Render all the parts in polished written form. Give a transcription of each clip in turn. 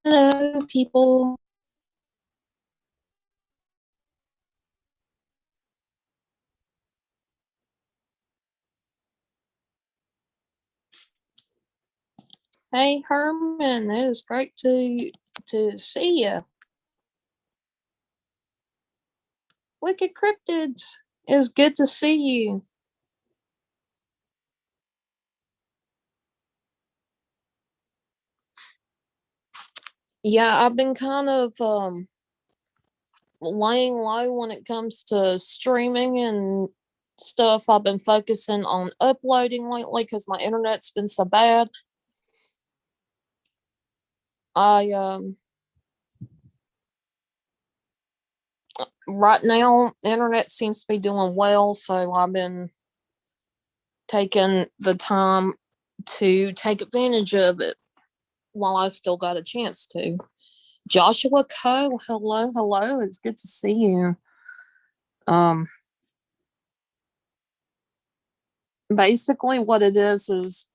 Hello, people. Hey, Herman. It is great to see you. Wicked Cryptids. It's good to see you. Yeah, I've been kind of laying low when it comes to streaming and stuff. I've been focusing on uploading lately because my internet's been so bad. I Right now internet seems to be doing well, so I've been taking the time to take advantage of it while I still got a chance to. Joshua Coe, hello, hello. It's good to see you. Um, Basically, what it is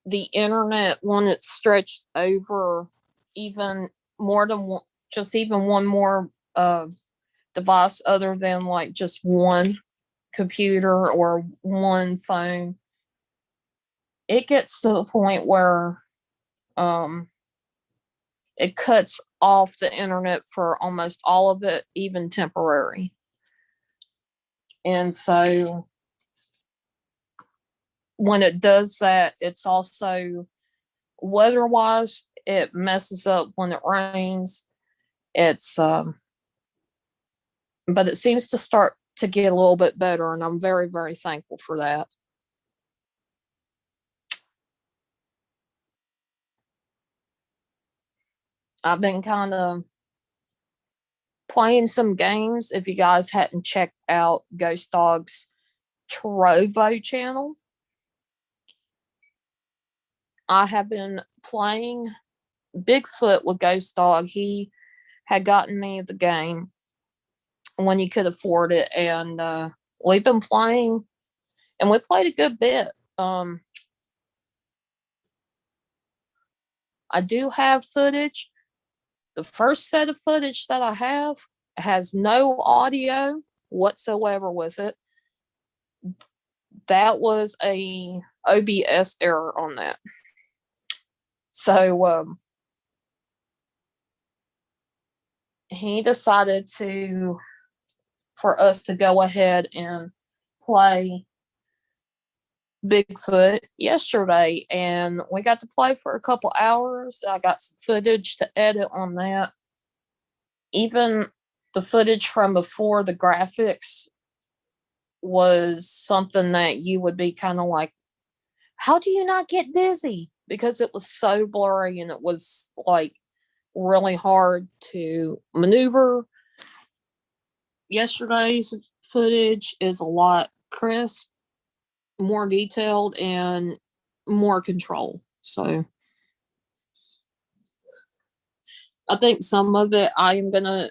the internet when it's stretched over even more than one, just even one more device other than like just one computer or one phone. It gets to the point where um, it cuts off the internet for almost all of it, even temporary. And so when it does that, it's also weather wise, it messes up when it rains. It's But it seems to start to get a little bit better, and I'm very, very thankful for that. I've been kind of playing some games. If you guys hadn't checked out Ghost Dog's Trovo channel, I have been playing Bigfoot with Ghost Dog. He had gotten me the game when he could afford it, and we've been playing, and we played a good bit. I do have footage. The first set of footage that I have has no audio whatsoever with it. That was a OBS error on that. So he decided to for us to go ahead and play Bigfoot yesterday, and we got to play for a couple hours. I got some footage to edit on that. Even the footage from before the graphics was something that you would be kind of like, how do you not get dizzy? Because it was so blurry and it was like really hard to maneuver. Yesterday's footage is a lot crisp, more detailed, and more control. So I think some of it I am gonna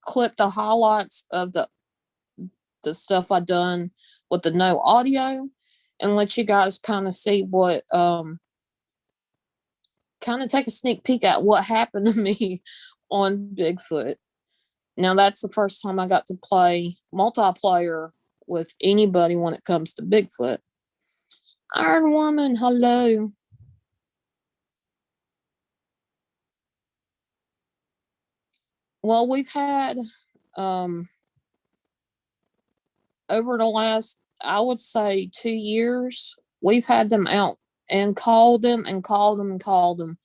clip the highlights of the stuff I done with the no audio and let you guys kind of see what kind of take a sneak peek at what happened to me on Bigfoot. Now that's the first time I got to play multiplayer with anybody when it comes to Bigfoot. Iron Woman, hello. Well, we've had um over the last, I would say, 2 years, we've had them out and called them and called them and called them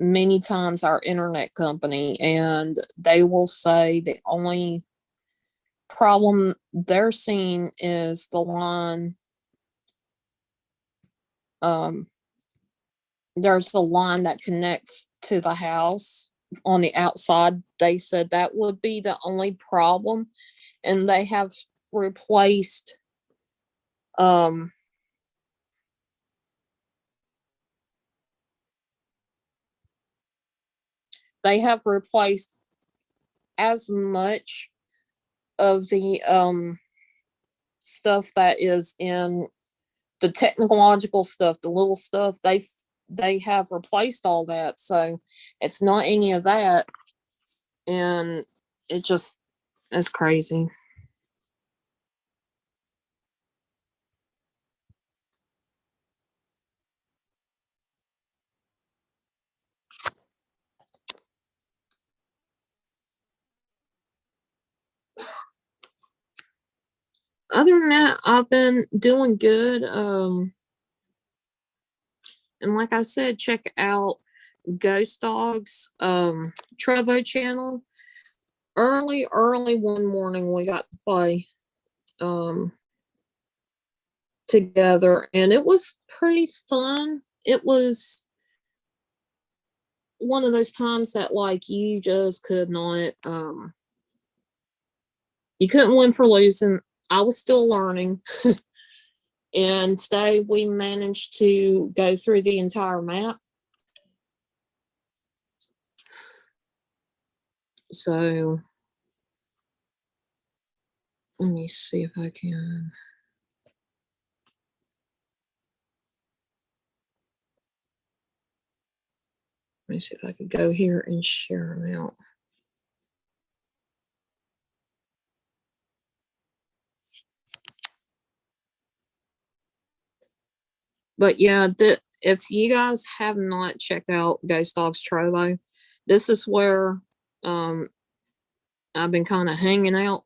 many times, our internet company, and they will say the only problem they're seeing is the line. Um, there's a line that connects to the house on the outside. They said that would be the only problem, and they have replaced um they have replaced as much of the stuff that is in the technological stuff, the little stuff. they have replaced all that. So it's not any of that. And it just is crazy. Other than that, I've been doing good. And like I said, check out Ghost Dogs Trevo channel. Early one morning we got to play together, and it was pretty fun. It was one of those times that like you just could not you couldn't win for losing. I was still learning. And today we managed to go through the entire map. So let me see if I can. Let me see if I could go here and share them out. But yeah, if you guys have not checked out Ghost Dogs Trovo, this is where I've been kind of hanging out.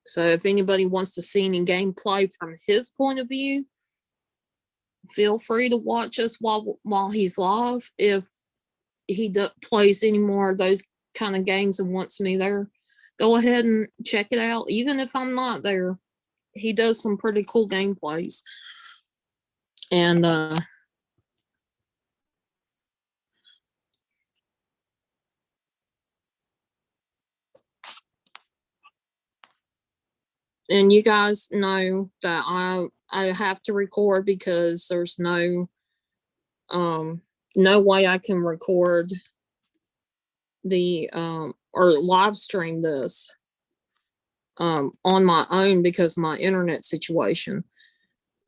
So if anybody wants to see any gameplay from his point of view, feel free to watch us while he's live. If he plays any more of those kind of games and wants me there, go ahead and check it out. Even if I'm not there, he does some pretty cool gameplays. And you guys know that I have to record because there's no way I can record the or live stream this on my own because of my internet situation.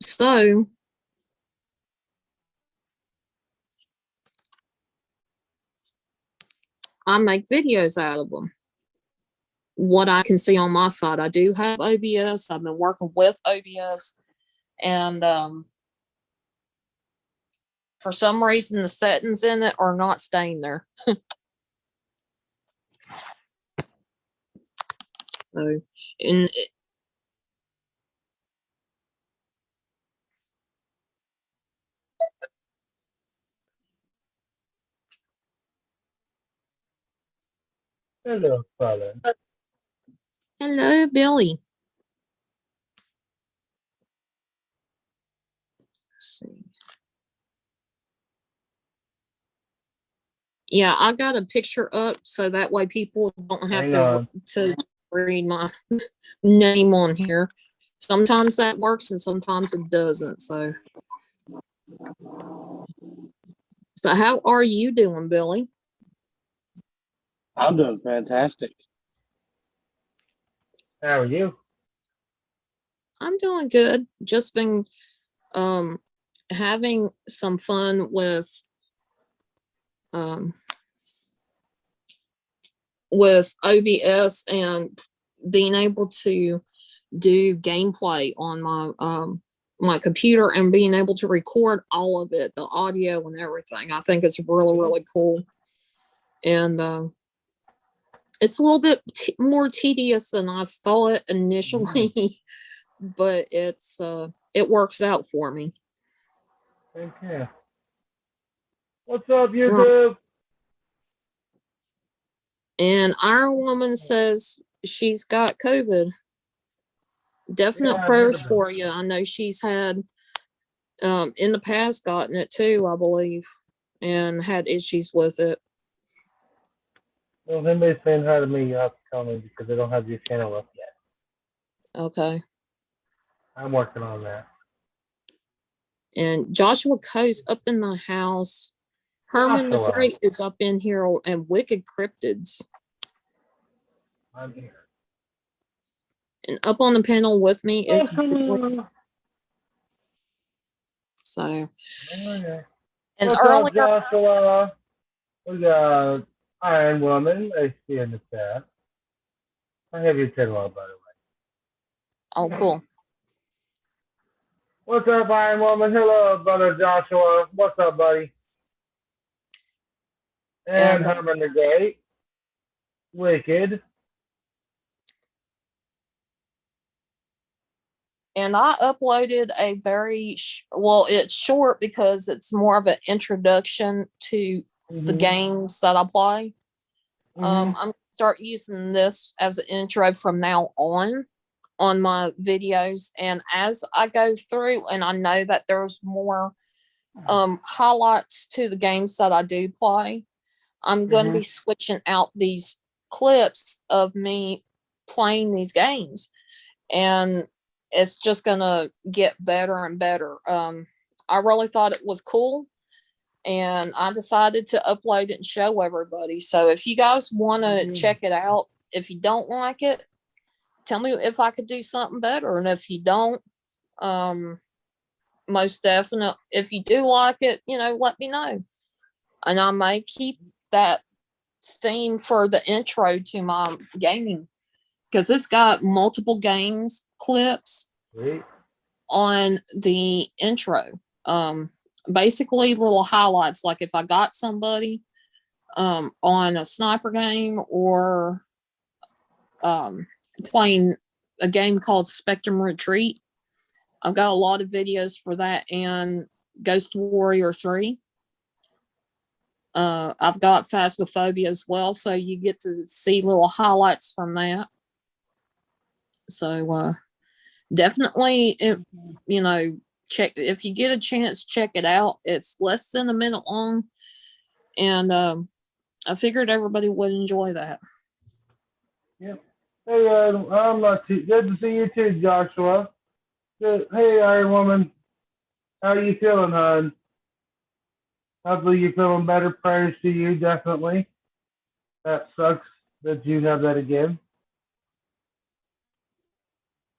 So I make videos out of them. What I can see on my side, I do have OBS. I've been working with OBS, and for some reason the settings in it are not staying there. So, and Hello, fella. hello, Billy. Let's see. Yeah, I got a picture up so that way people don't have to read my name on here. Sometimes that works and sometimes it doesn't. So how are you doing, Billy? I'm doing fantastic. How are you? I'm doing good. Just been having some fun with OBS and being able to do gameplay on my computer and being able to record all of it, the audio and everything. I think it's really cool. And it's a little bit more tedious than I thought initially, but it works out for me. Okay. What's up, YouTube? And Iron Woman says she's got COVID. Definite prayers for you. I know she's had in the past gotten it too, I believe, and had issues with it. Well, if anybody's saying hi to me, you have to tell me because they don't have your channel up yet. Okay. I'm working on that. And Joshua Coast up in the house. Herman the Great is up in here, and Wicked Cryptids. I'm here. And up on the panel with me is Billy. Oh, So, yeah. and What's earlier, up, Joshua? We got Iron Woman. I see in the chat. I have your channel on, by the way. oh, cool. What's up, Iron Woman? Hello, brother Joshua. What's up, buddy? And And Herman the Great. Wicked. and I uploaded a very well, it's short because it's more of an introduction to the games that I play. I'm gonna start using this as an intro from now on my videos, and as I go through, and I know that there's more highlights to the games that I do play, I'm going to be switching out these clips of me playing these games, and it's just going to get better and better. I really thought it was cool, and I decided to upload it and show everybody. So if you guys want to check it out, if you don't like it, tell me if I could do something better. And if you don't, most definitely, if you do like it, let me know. And I may keep that theme for the intro to my gaming, because it's got multiple games clips on the intro. Basically little highlights, like if I got somebody on a sniper game, or playing a game called Spectrum Retreat. I've got a lot of videos for that, and Ghost Warrior 3. I've got Phasmophobia as well, so you get to see little highlights from that. So definitely, check, if you get a chance, check it out. It's less than a minute long, and I figured everybody would enjoy that. Yep. Hey, I'm not too good to see you too, Joshua. Good. Hey, Iron Woman. How you feeling, hon? Hopefully you're feeling better. Prayers to you, definitely. That sucks that you have that again.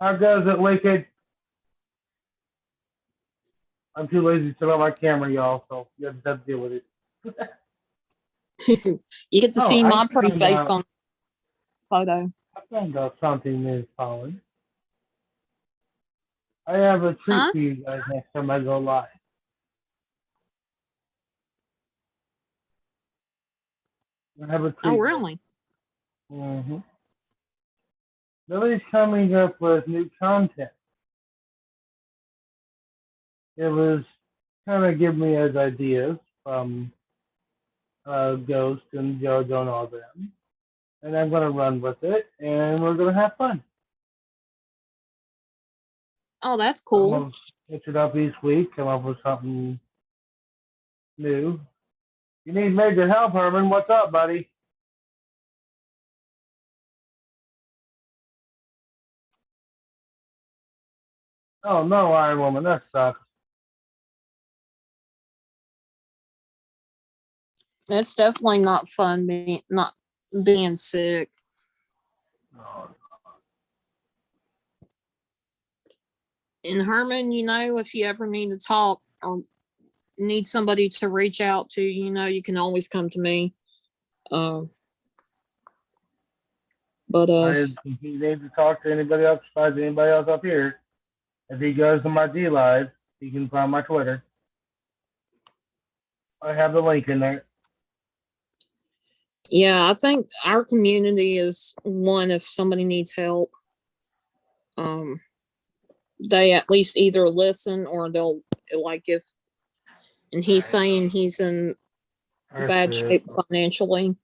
How goes it, Wicked? I'm too lazy to turn on my camera, y'all, so you have to deal with it. You get to see my pretty face on the photo. I found out something new, Colin. I have a treat for you guys next time I go live. I have a treat. Oh, really? Billy's coming up with new content. It was kind of giving me as ideas from Ghost and JoJo and all them. And I'm going to run with it, and we're going to have fun. Oh, that's cool. I'm going to switch it up each week, come up with something new. You need major help, Herman. What's up, buddy? Oh, no, Iron Woman. That sucks. It's definitely not fun not being sick. Oh. And Herman, if you ever need to talk or need somebody to reach out to, you can always come to me. If he needs to talk to anybody else besides anybody else up here, if he goes to my D Live, he can find my Twitter. I have the link in there. Yeah, I think our community is one, if somebody needs help, they at least either listen, or they'll, like, and he's saying he's in bad shape financially.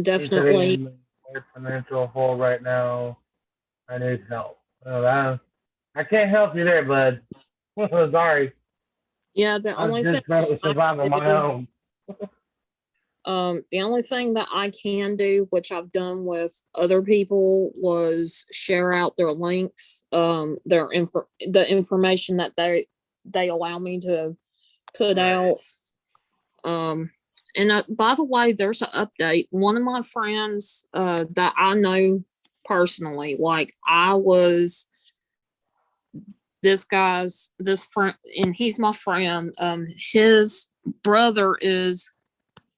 Definitely. He's in a financial hole right now. I need help. I can't help you there, bud. Sorry. Yeah, the only thing to survive on my own. The only thing that I can do, which I've done with other people, was share out their links, the information that they allow me to put out. And by the way, there's an update. One of my friends that I know personally. Like I was this friend, and he's my friend. His brother is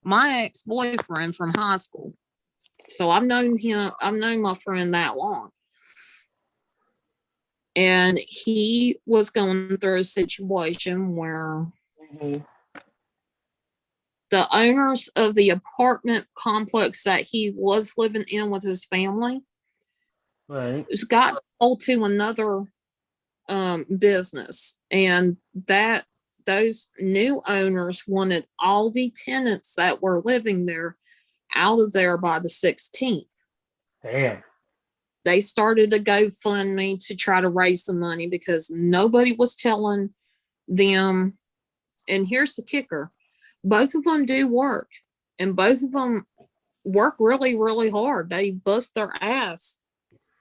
my ex-boyfriend from high school. So I've known my friend that long. And he was going through a situation where the owners of the apartment complex that he was living in with his family got sold to another business, and that those new owners wanted all the tenants that were living there out of there by the 16th. Damn. They started a GoFundMe to try to raise the money because nobody was telling them. And here's the kicker: both of them do work, and both of them work really, really hard. They bust their ass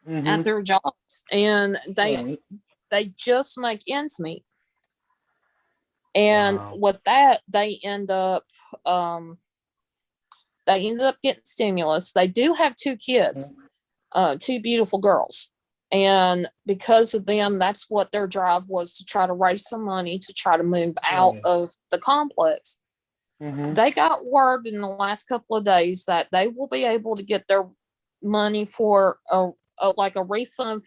at their jobs, and they just make ends meet. And with that, they ended up getting stimulus. They do have 2 kids, 2 beautiful girls. And because of them, that's what their drive was, to try to raise some money to try to move out of the complex. They got word in the last couple of days that they will be able to get their money for a refund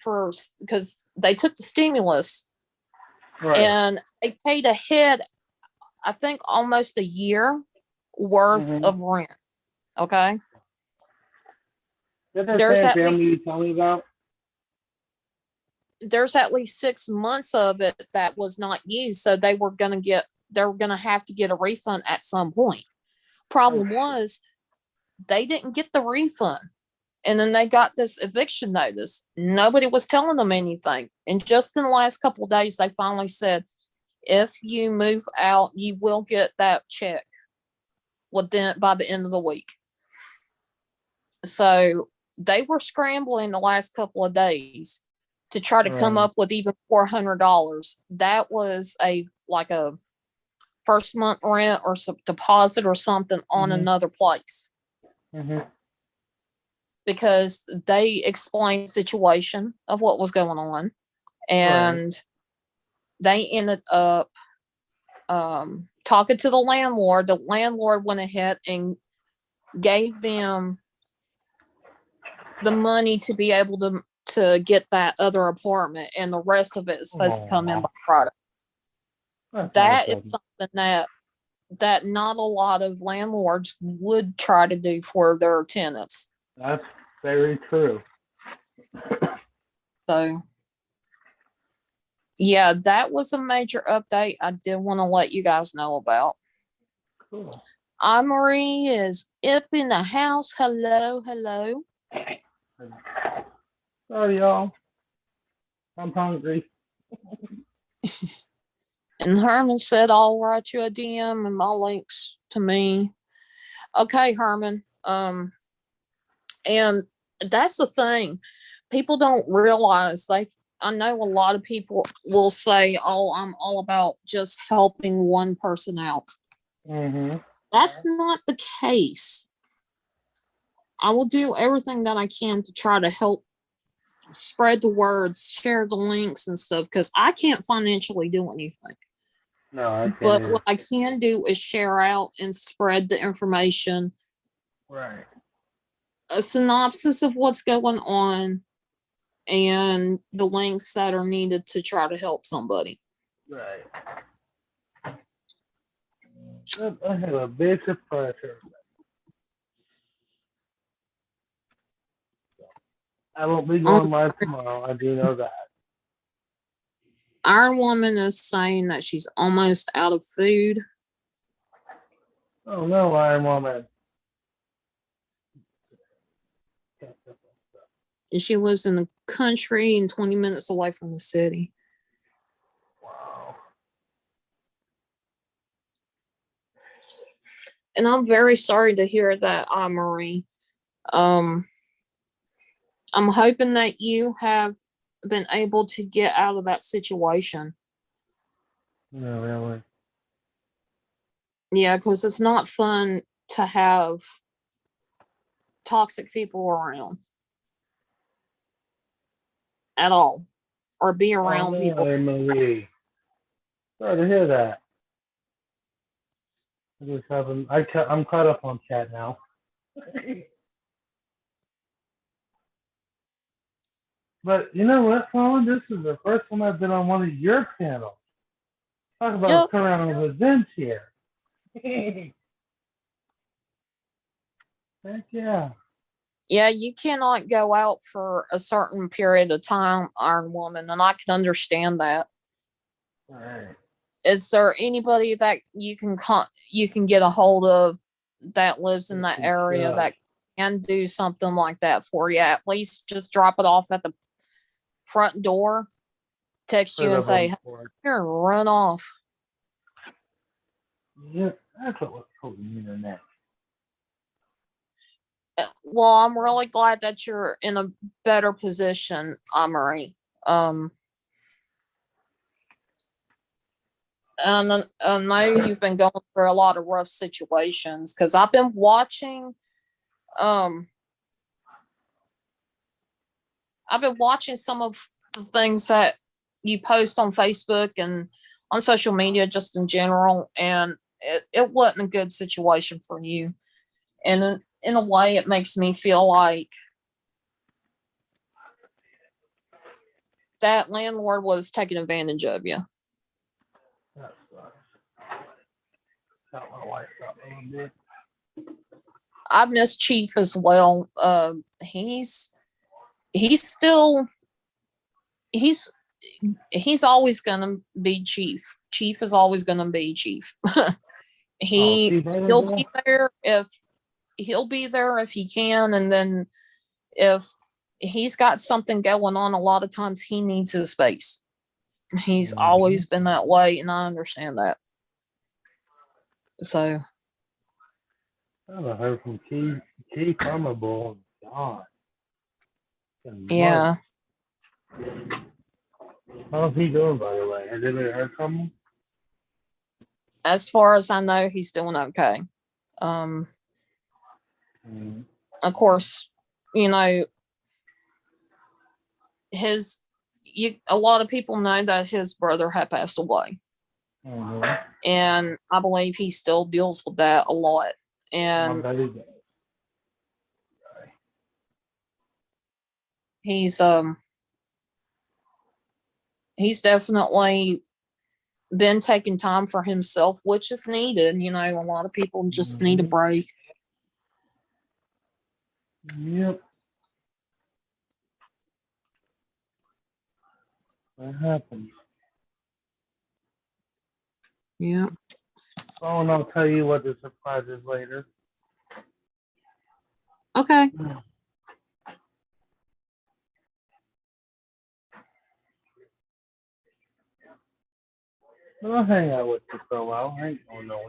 because they took the stimulus and they paid ahead, I think almost a year worth of rent. Okay. There's that family you told me about? There's at least 6 months of it that was not used. So they were going to have to get a refund at some point. Problem was they didn't get the refund. And then they got this eviction notice. Nobody was telling them anything. And just in the last couple of days, they finally said, if you move out, you will get that check by the end of the week. So they were scrambling the last couple of days to try to come up with even $400. That was a first month rent or some deposit or something on another place. Because they explained the situation of what was going on, and they ended up talking to the landlord. The landlord went ahead and gave them the money to be able to get that other apartment, and the rest of it is supposed to come in by Friday. That is something that not a lot of landlords would try to do for their tenants. That's very true. So, yeah, that was a major update I did want to let you guys know about. Cool. Marie is up in the house. Hello. Sorry, y'all. I'm hungry. And Herman said, I'll write you a DM and my links to me. Okay, Herman. And that's the thing. People don't realize, I know a lot of people will say, oh, I'm all about just helping one person out. That's not the case. I will do everything that I can to try to help spread the words, share the links and stuff, because I can't financially do anything. No, I can't. But what I can do is share out and spread the information. Right. A synopsis of what's going on and the links that are needed to try to help somebody. Right. I have a big surprise here. I won't be going live tomorrow. I do know that. Iron Woman is saying that she's almost out of food. Oh no, Iron Woman. And she lives in the country and 20 minutes away from the city. Wow. And I'm very sorry to hear that, Marie. I'm hoping that you have been able to get out of that situation. No, really. Yeah, because it's not fun to have toxic people around. at all or be Oh, around man, people. Marie. Sorry to hear that. I'm caught up on chat now. But you know what, Colin? This is the first time I've been on one of your panels. Talk about Yep. turn around of events here. Heck yeah. Yeah, you cannot go out for a certain period of time, Iron Woman, and I can understand that. All right. Is there anybody that you can get a hold of that lives in that Good area job. that can do something like that for you? At least just drop it off at the front door, text you For the and say, home "Hey, sport. here, run off." Yep, that's what was told on the internet. Well, I'm really glad that you're in a better position, Amory. And I know you've been going through a lot of rough situations because I've been watching. Um, I've been watching some of the things that you post on Facebook and on social media, just in general, and it wasn't a good situation for you. And in a way, it makes me feel like that landlord was taking advantage of you. That sucks. Not my wife got me in. I miss Chief as well. He's still he's he's always gonna be Chief. Chief is always gonna be Chief. Oh, he Steve he'll Annandale? be there if he can, and then if he's got something going on, a lot of times he needs his space. He's always been that way, and I understand that. So I haven't heard from Keith Hummerbull. God. yeah, How's he doing, by the way? Has anybody heard from him? as far as I know, he's doing okay. Of course, you know his a lot of people know that his brother had passed away, and I believe he still deals with that a lot. I And bet he does. he's definitely been taking time for himself, which is needed. You know, a lot of people just need a break. Yep. That happens. Yeah. Oh, and I'll tell you what the surprise is later. Okay. But I'll hang out with you for a while. I ain't going nowhere.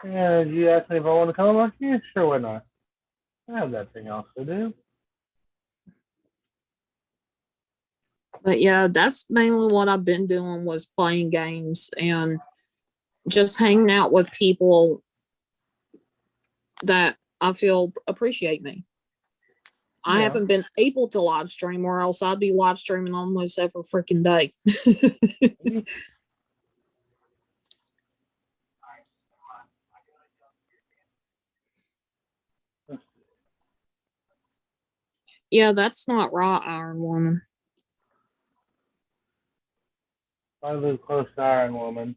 Yeah, you asked me if I want to come. I'm like, yeah, sure, why not? I have nothing else to do. But yeah, that's mainly what I've been doing was playing games and just hanging out with people that I feel appreciate me. I Yeah. haven't been able to live stream, or else I'd be live streaming almost every freaking day. Yeah, that's not right, Iron Woman. I live close to Iron Woman.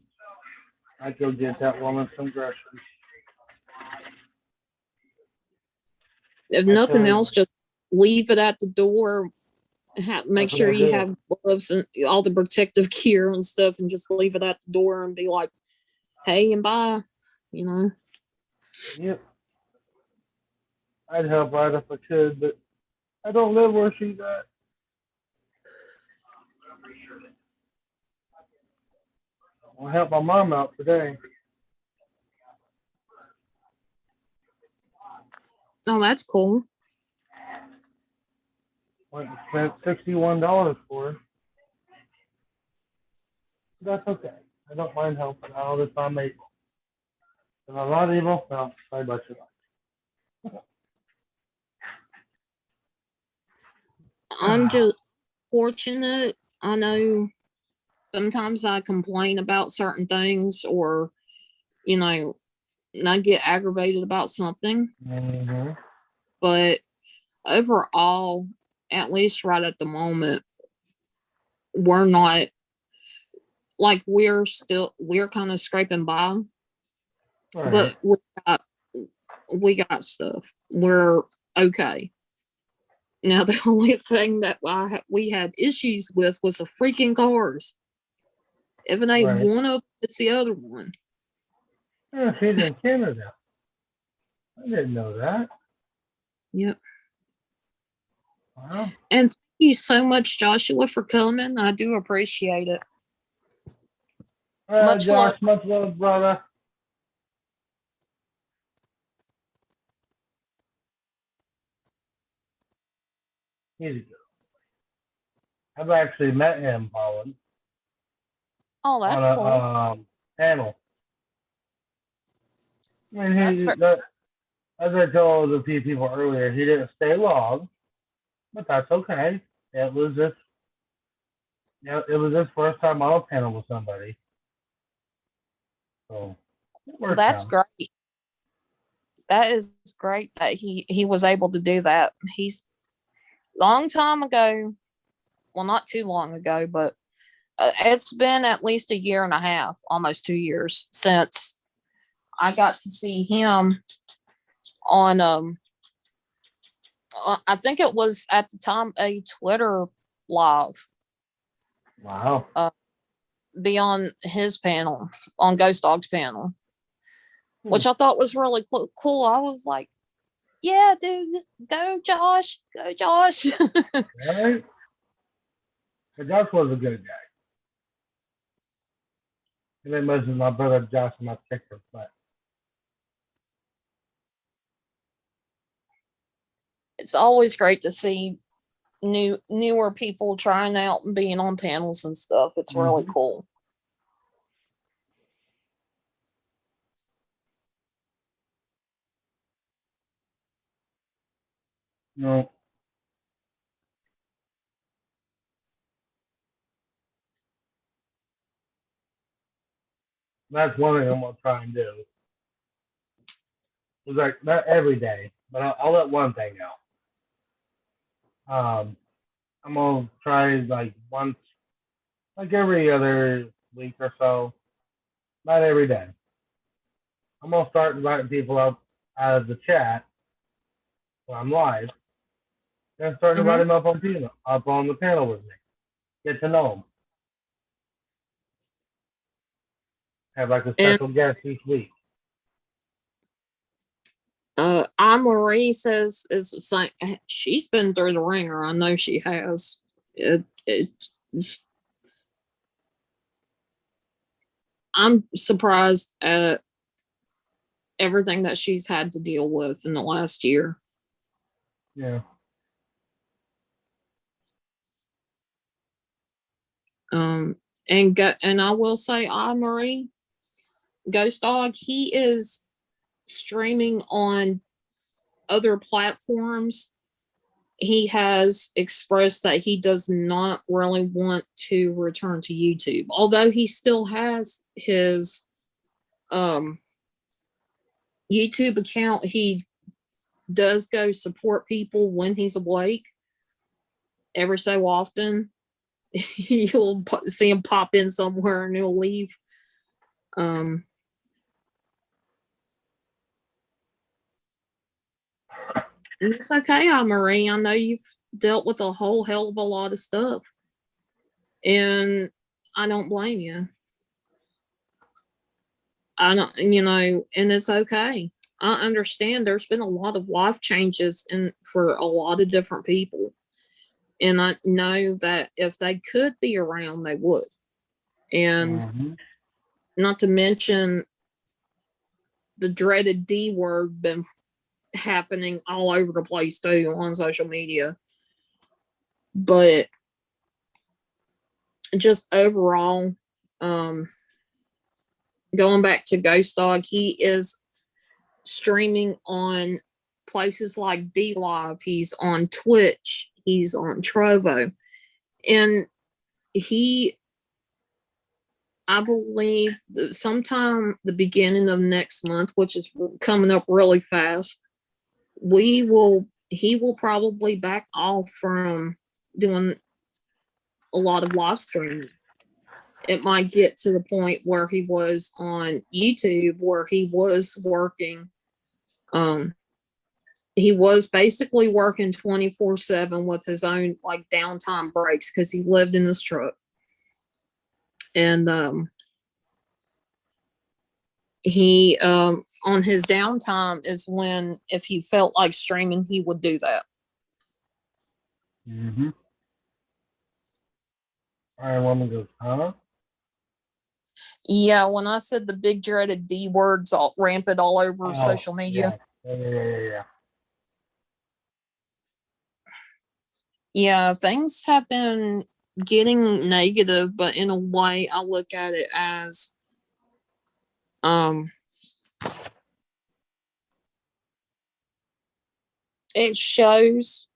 I'd go get that woman some groceries. If I nothing tell you, else, just leave it at the door. Make that's what sure I you do. have gloves and all the protective gear and stuff, and just leave it at the door and be like, "Hey and bye," you know. Yep. I'd help out if I could, but I don't live where she's at. I'll help my mom out today. Oh, that's cool. Went and spent $61 for her. That's okay. I don't mind helping out if I'm able. Am I not able? No, sorry about you. I'm just fortunate. I know sometimes I complain about certain things or, you know, and I get aggravated about something, Mm-hmm. but overall, at least right at the moment, we're not like we're kind of scraping by, Right. but got we got stuff. We're okay. Now the only thing that we had issues with was the freaking cars. If it ain't Right. one of them, it's the other one. Yeah, she's in Canada. I didn't know that. Yep. Wow. And thank you so much, Joshua, for coming. I do appreciate it. Much love. Josh, much love, brother. He's a good. I've actually met him, Colin, Oh, on that's a cool. panel. And That's as I told a few people earlier, he didn't stay long, but that's okay. It was just, it was his first time on a panel with somebody, so it worked that's out. great. That is great that he was able to do that. He's long time ago. Well, not too long ago, but it's been at least a year and a half, almost 2 years since I got to see him on I think it was at the time a Twitter live Wow. be on his panel, on Ghost Dog's panel, which Hmm. I thought was really cool. I was like, yeah, dude, go Josh, go Josh. Right? But Josh was a good guy. And then mentioned my brother Josh and my kicker, but It's always great to see newer people trying out and being on panels and stuff. It's really mm-hmm. cool. No, that's one thing I'm gonna try and do. It's like not every day, but I'll let one thing out. I'm gonna try like once, like every other week or so, not every day. I'm gonna start inviting people up out of the chat when I'm live, and start Mm-hmm. inviting them up on the panel with me. Get to know them. Have like a And special guest each week. Marie says is saying she's been through the ringer. I know she has. It's, I'm surprised at everything that she's had to deal with in the last year. Yeah. Um, and I will say, Marie, Ghost Dog, he is streaming on other platforms. He has expressed that he does not really want to return to YouTube, although he still has his um, YouTube account. He does go support people when he's awake every so often. You'll see him pop in somewhere and he'll leave. Um, it's okay, Marie. I know you've dealt with a whole hell of a lot of stuff, and I don't blame you. I don't, and it's okay. I understand there's been a lot of life changes for a lot of different people. And I know that if they could be around, they would. And Mm-hmm. not to mention the dreaded D word been happening all over the place too on social media. But just overall, going back to Ghost Dog, he is streaming on places like D Live. He's on Twitch. He's on Trovo. And I believe sometime the beginning of next month, which is coming up really fast, he will probably back off from doing a lot of live streaming. It might get to the point where he was on YouTube, where he was working. He was basically working 24/7 with his own like downtime breaks because he lived in his truck. And he on his downtime is when, if he felt like streaming, he would do that. Mm-hmm. Iron Woman goes, huh? Yeah, when I said the big dreaded D words all rampant all over social media. Yeah. Yeah, things have been getting negative, but in a way I look at it as it shows,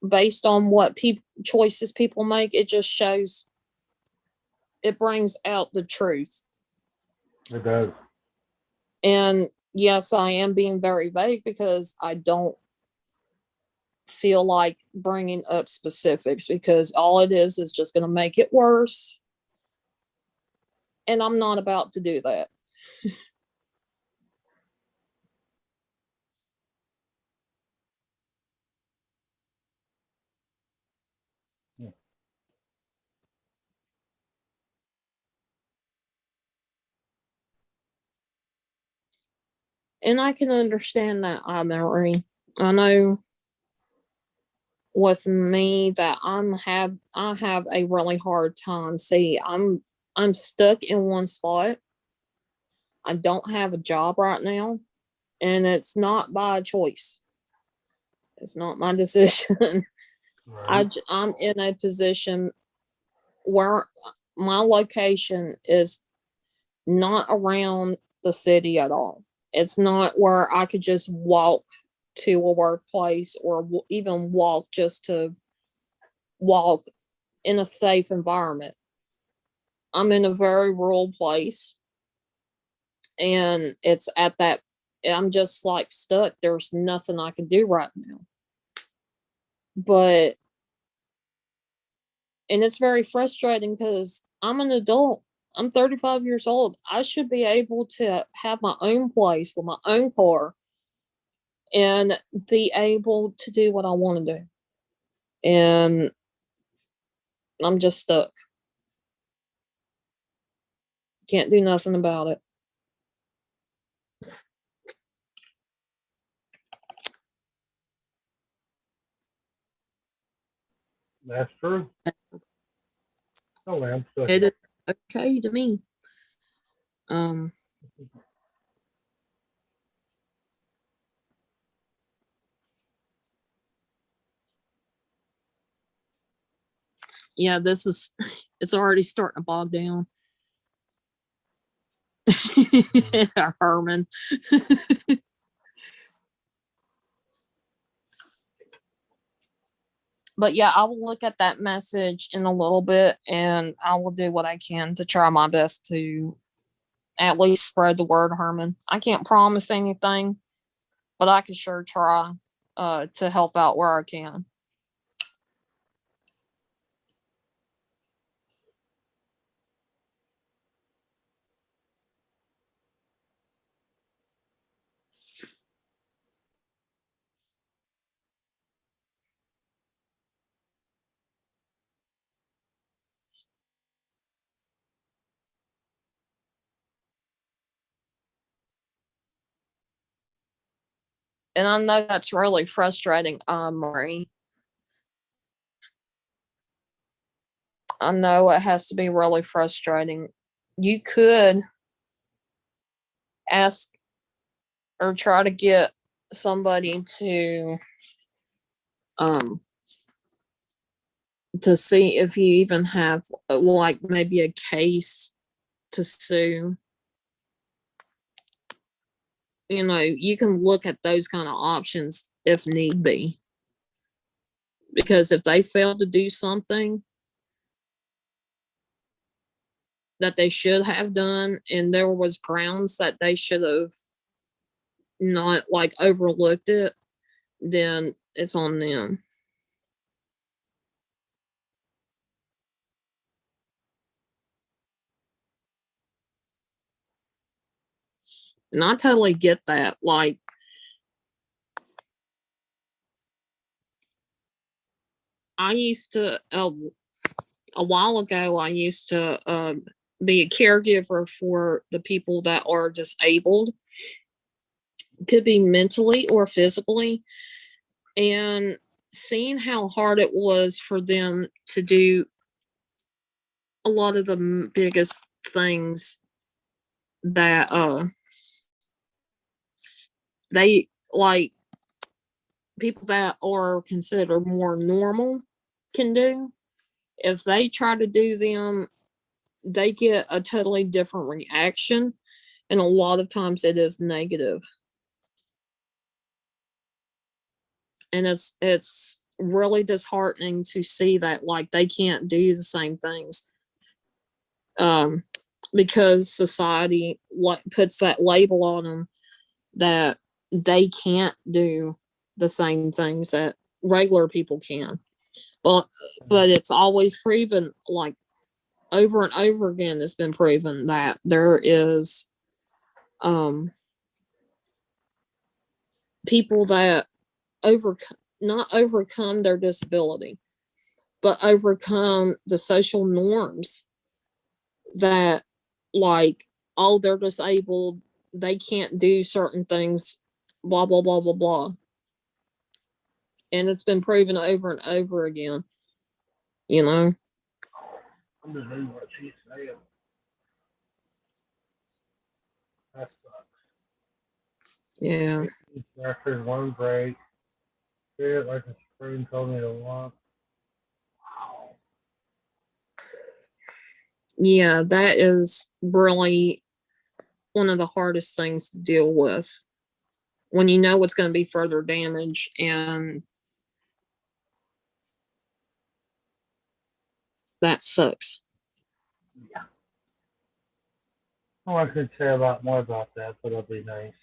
based on what choices people make, it just shows, it brings out the truth. It does. And yes, I am being very vague because I don't feel like bringing up specifics, because all it is just going to make it worse. And I'm not about to do that. Yeah. And I can understand that, Mary. I know with me that I have a really hard time. See, I'm stuck in one spot. I don't have a job right now, and it's not by choice. It's not my decision. Right. I'm in a position where my location is not around the city at all. It's not where I could just walk to a workplace, or even walk just to walk in a safe environment. I'm in a very rural place, and it's at that, I'm just like stuck. There's nothing I can do right now. But, and it's very frustrating because I'm an adult. I'm 35 years old. I should be able to have my own place with my own car and be able to do what I want to do. And I'm just stuck. Can't do nothing about it. That's true. Oh, man. It is okay to me. Yeah, it's already starting to bog down. Herman. But yeah, I will look at that message in a little bit, and I will do what I can to try my best to at least spread the word, Herman. I can't promise anything, but I can sure try to help out where I can. And I know that's really frustrating, Marie. I know it has to be really frustrating. You could ask or try to get somebody to see if you even have like maybe a case to sue. you can look at those kind of options if need be. Because if they fail to do something that they should have done and there was grounds that they should have not like overlooked it, then it's on them. And I totally get that. Like, I used to, a while ago, I used to be a caregiver for the people that are disabled, could be mentally or physically. And seeing how hard it was for them to do a lot of the biggest things that they like people that are considered more normal can do. If they try to do them, they get a totally different reaction, and a lot of times it is negative. And it's really disheartening to see that like they can't do the same things because society what puts that label on them that they can't do the same things that regular people can. But it's always proven, like over and over again, it's been proven that there is people that not overcome their disability, but overcome the social norms that, like, oh, they're disabled, they can't do certain things, blah blah blah blah blah. And it's been proven over and over again. You know. I'm just reading what she's saying. That sucks. Yeah. After one break, feel it like a screen told me to walk. Wow. Yeah, that is really one of the hardest things to deal with when you know what's going to be further damage, and that sucks. Yeah. Oh, I could say a lot more about that, but it'll be nice.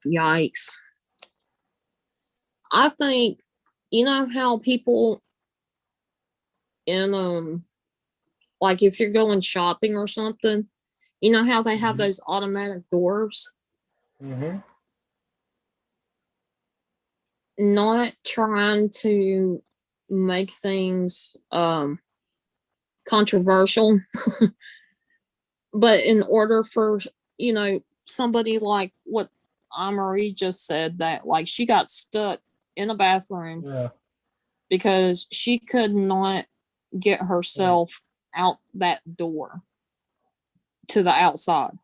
Yikes. I think, you know how people in like if you're going shopping or something, you know how they have those automatic doors? Mm-hmm. Not trying to make things controversial, but in order for, somebody like what Marie just said, that like she got stuck in a bathroom Yeah. because she could not get herself out that door to the outside.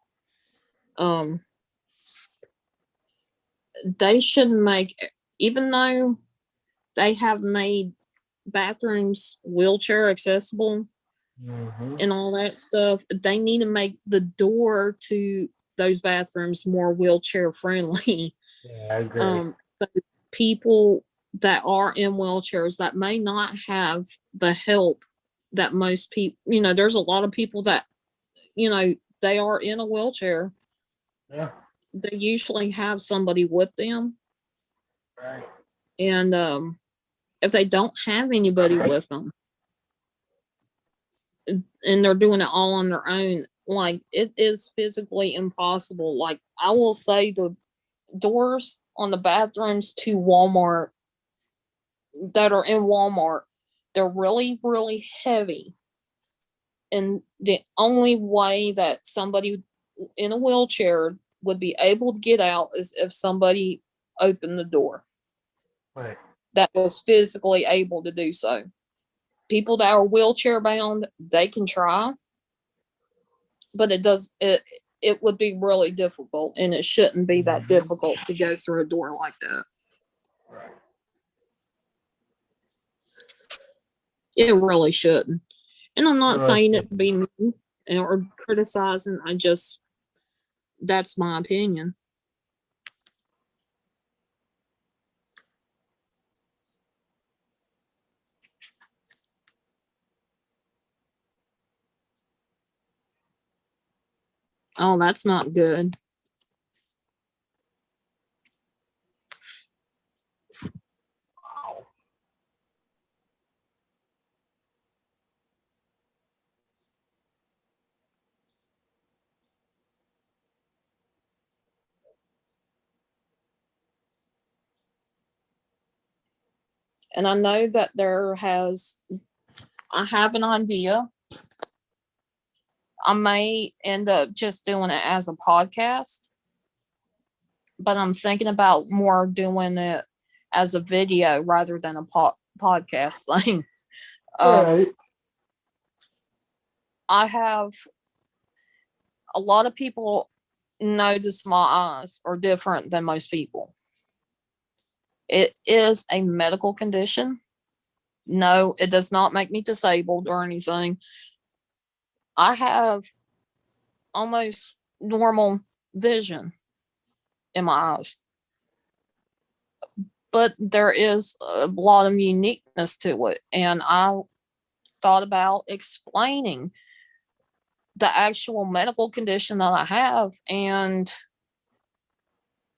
They should make, even though they have made bathrooms wheelchair accessible and all that stuff, they need to make the door to those bathrooms more wheelchair friendly. Yeah, I agree. So people that are in wheelchairs that may not have the help that most people, there's a lot of people that, they are in a wheelchair. Yeah. They usually have somebody with them. Right. And if they don't have anybody with them and they're doing it all on their own, like it is physically impossible. Like I will say the doors on the bathrooms to Walmart that are in Walmart, they're really, really heavy. And the only way that somebody in a wheelchair would be able to get out is if somebody opened the door. Right. That was physically able to do so. People that are wheelchair bound, they can try, but it would be really difficult, and it shouldn't be that difficult to go through a door like that. Right. It really shouldn't. And I'm not Right. saying it to be mean or criticizing. That's my opinion. Oh, that's not good. And I know that I have an idea. I may end up just doing it as a podcast, but I'm thinking about more doing it as a video rather than a podcast thing. Right. I have a lot of people notice my eyes are different than most people. It is a medical condition. No, it does not make me disabled or anything. I have almost normal vision in my eyes, but there is a lot of uniqueness to it. And I thought about explaining the actual medical condition that I have and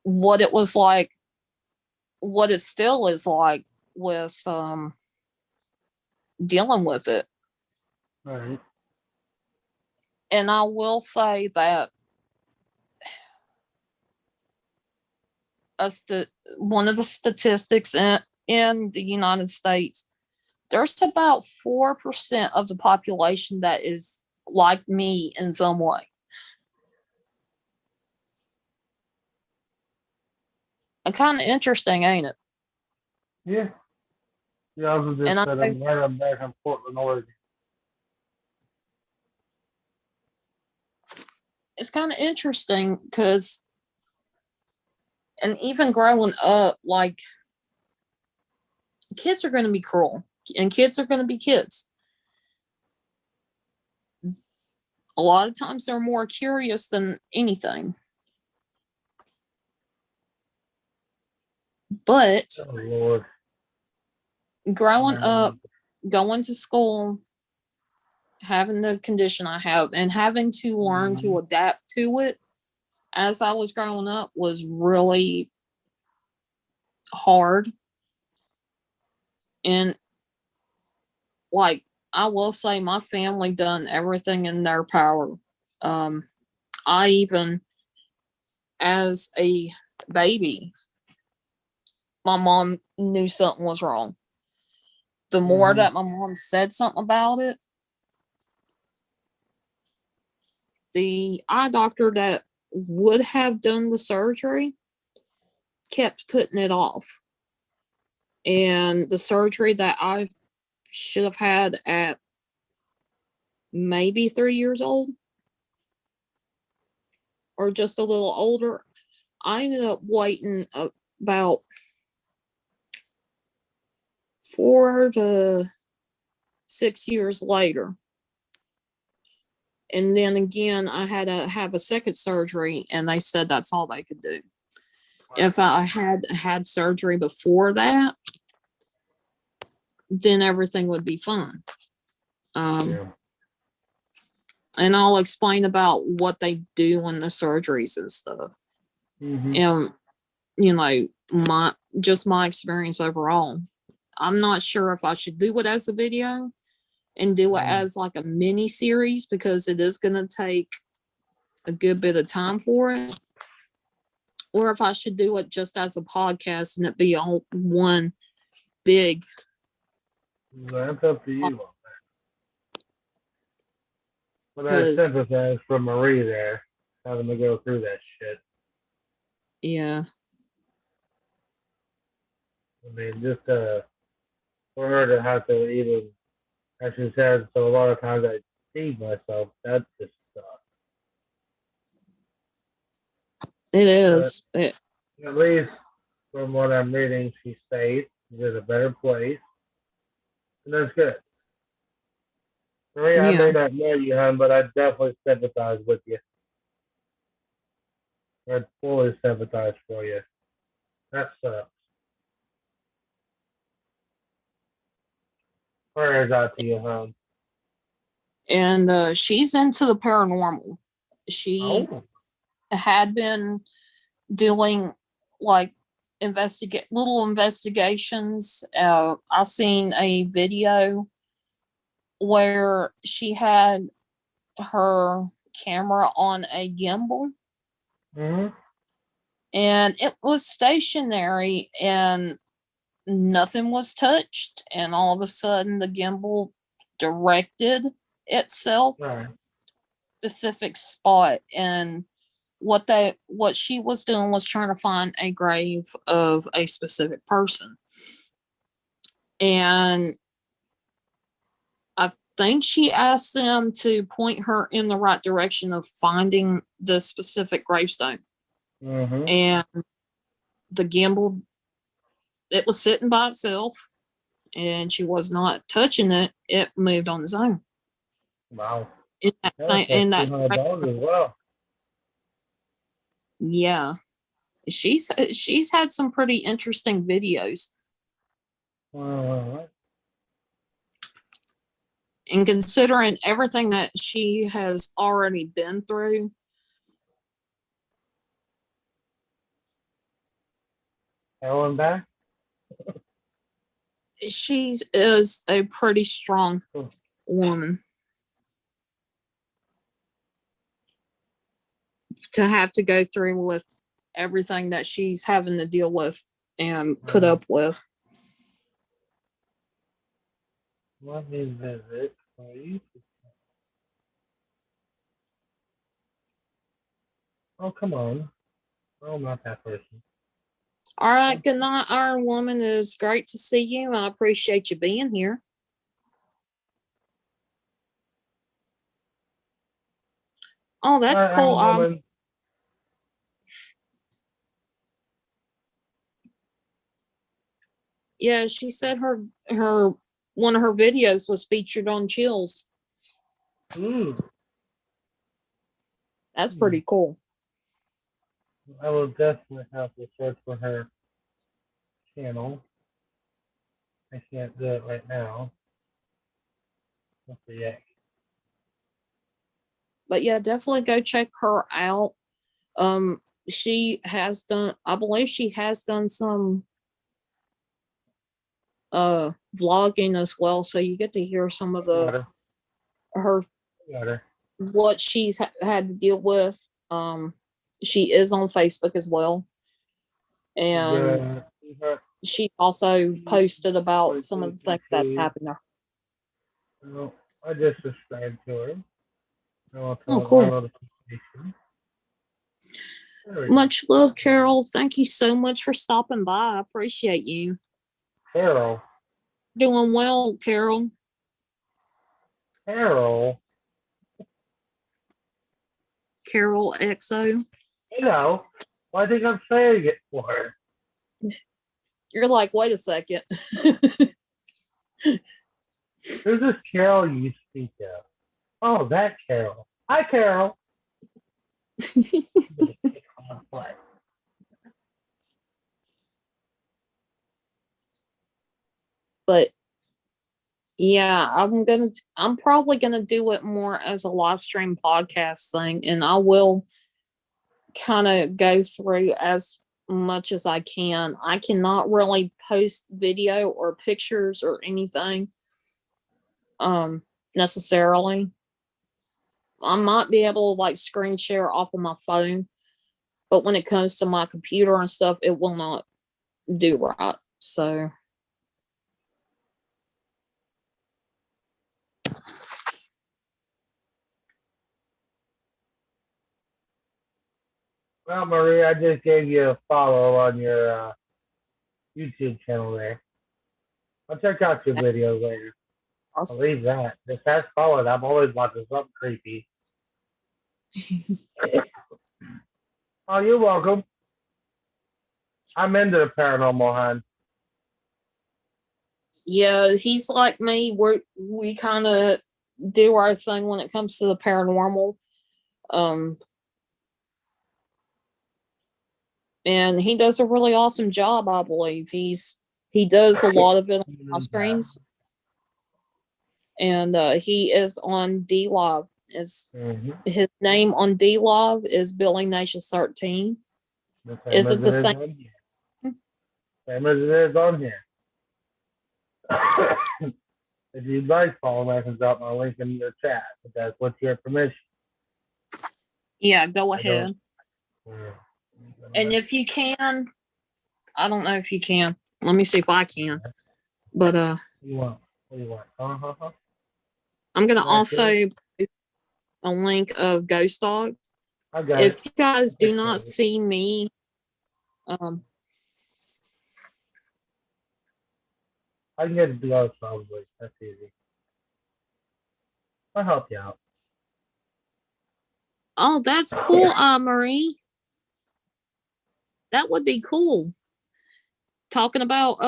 what it was like, what it still is like with dealing with it. Right. And I will say that one of the statistics in the United States, there's about 4% of the population that is like me in some way. And kind of interesting, ain't it? Yeah. Yeah, I was just And I said think I'm back in Portland, Oregon. it's kind of interesting because, and even growing up, like, kids are going to be cruel and kids are going to be kids. A lot of times they're more curious than anything. But Oh, Lord. growing up, going to school, having the condition I have, and having to learn to adapt to it as I was growing up was really hard. And like, I will say my family done everything in their power. I even, as a baby, my mom knew something was wrong. The more that my mom said something about it, the eye doctor that would have done the surgery kept putting it off. And the surgery that I should have had at maybe 3 years old or just a little older, I ended up waiting about 4 to 6 years later. And then again, I had to have a second surgery, and they said that's all they could do. If I had surgery before that, then everything would be fine. Yeah. And I'll explain about what they do in the surgeries and stuff. And my experience overall. I'm not sure if I should do it as a video and do it as like a mini series because it is going to take a good bit of time for it, or if I should do it just as a podcast and it be all one big. That's up to you. But I 'Cause sympathize for Marie there, having to go through that shit. yeah, I mean, just for her to have to even, as she said, so a lot of times I feed myself. That just sucks. It is. At least from what I'm reading, she's safe. She's in a better place. And that's good. Maria, I may Yeah. not know you, hon, but I definitely sympathize with you. I fully sympathize for you. That sucks. Prayers out to you, hon. And she's into the paranormal. She Oh. had been doing like investigate little investigations. I seen a video where she had her camera on a gimbal Mm-hmm. and it was stationary and nothing was touched, and all of a sudden the gimbal directed itself Right. specific spot, and what she was doing was trying to find a grave of a specific person. And I think she asked them to point her in the right direction of finding the specific gravestone. Mm-hmm. And the gimbal, it was sitting by itself and she was not touching it. It moved on its own. Wow. In that, That's in that $200 as well. yeah, she's had some pretty interesting videos. Wow. And considering everything that she has already been through, Ellen back? she is a pretty strong woman to have to go through with everything that she's having to deal with and put up with. Let me visit, please. Oh, come on. Oh, not that person. All right, good night, Iron Woman. It was great to see you. I appreciate you being here. Oh, that's All right, cool. Woman. Yeah, she said her one of her videos was featured on Chills. Ooh. That's pretty cool. I will definitely have to search for her channel. I can't do it right now. Let's see. Yeah. But yeah, definitely go check her out. She has done, I believe she has done some vlogging as well, so you get to hear some of her what she's had to deal with. She is on Facebook as well, and she also posted about some of the things that happened to her. No, I just subscribed to her. Oh, cool. Much love, Carol. Thank you so much for stopping by. I appreciate you. Carol. Doing well, Carol. Carol. Carol XO. You know, I think I'm saying it for her. You're like, wait a second. Who's this Carol you speak of? Oh, that Carol. Hi, Carol. But yeah, I'm probably gonna do it more as a live stream podcast thing, and I will kind of go through as much as I can. I cannot really post video or pictures or anything necessarily. I might be able to like screen share off of my phone, but when it comes to my computer and stuff, it will not do right. So well, Marie, I just gave you a follow on your YouTube channel there. I'll check out your videos later. awesome. I'll leave that. Just fast forward. I'm always watching something creepy. Oh, you're welcome. I'm into the paranormal, hon. Yeah, he's like me. We kind of do our thing when it comes to the paranormal. Um, and he does a really awesome job, I believe. He does a lot of it on live streams, and he is on D Live. Is Mm-hmm. his name on D Live is Billy Nations 13. The same Is as it it the is same? on here. Same as it is on here. If you'd like, follow, I can drop my link in the chat. If that's with your permission. Yeah, go I don't. ahead. And if you can, I don't know if you can. Let me see if I can. But What do you want? What do you want? I'm gonna Right also there. post a link of Ghost Dogs. I got If it. you guys do Appreciate not it. see me, um, I can get the other probably. That's easy. I'll help you out. oh, that's cool, Marie. That would be cool. Talking about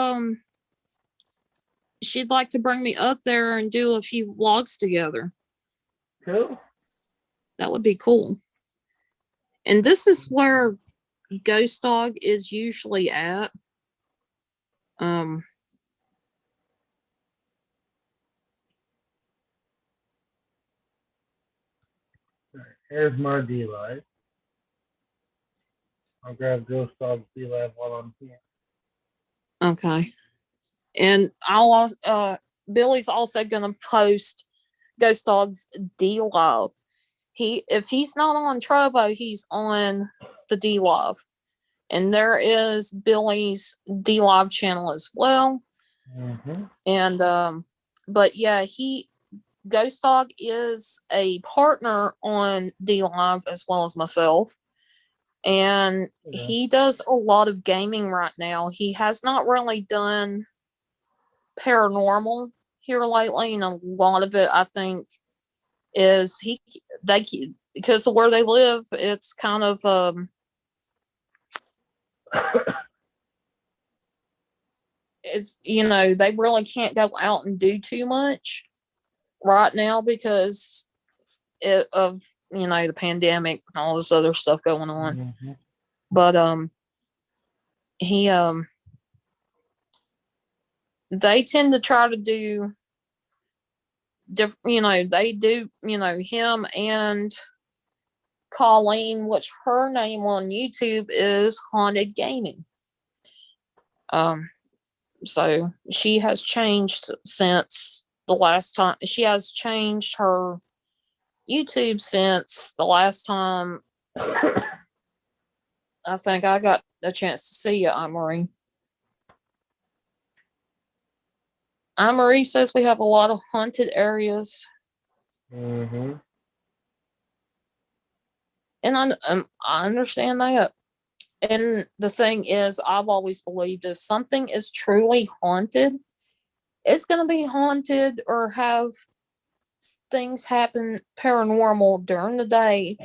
she'd like to bring me up there and do a few vlogs together. Cool. That would be cool. And this is where Ghost Dog is usually at. Um, All right. Here's my D Live. I'll grab Ghost Dog D Live while I'm here. okay. And I'll also, Billy's also gonna post Ghost Dog's D Live. If he's not on Trovo, he's on the D Live. And there is Billy's D Live channel as well. Mm-hmm. And but yeah, Ghost Dog is a partner on D Live as well as myself. And he does a lot of gaming right now. He has not really done paranormal here lately, and a lot of it I think is they because of where they live, it's kind of it's they really can't go out and do too much right now because of the pandemic and all this other stuff going on. Mm-hmm. But he they tend to try to do different. They do. Him and Colleen, which her name on YouTube is Haunted Gaming. So she has changed since the last time. She has changed her YouTube since the last time I think I got a chance to see you, Marie. Marie says we have a lot of haunted areas. Mm-hmm. And I understand that. And the thing is, I've always believed if something is truly haunted, it's going to be haunted or have things happen paranormal during the day,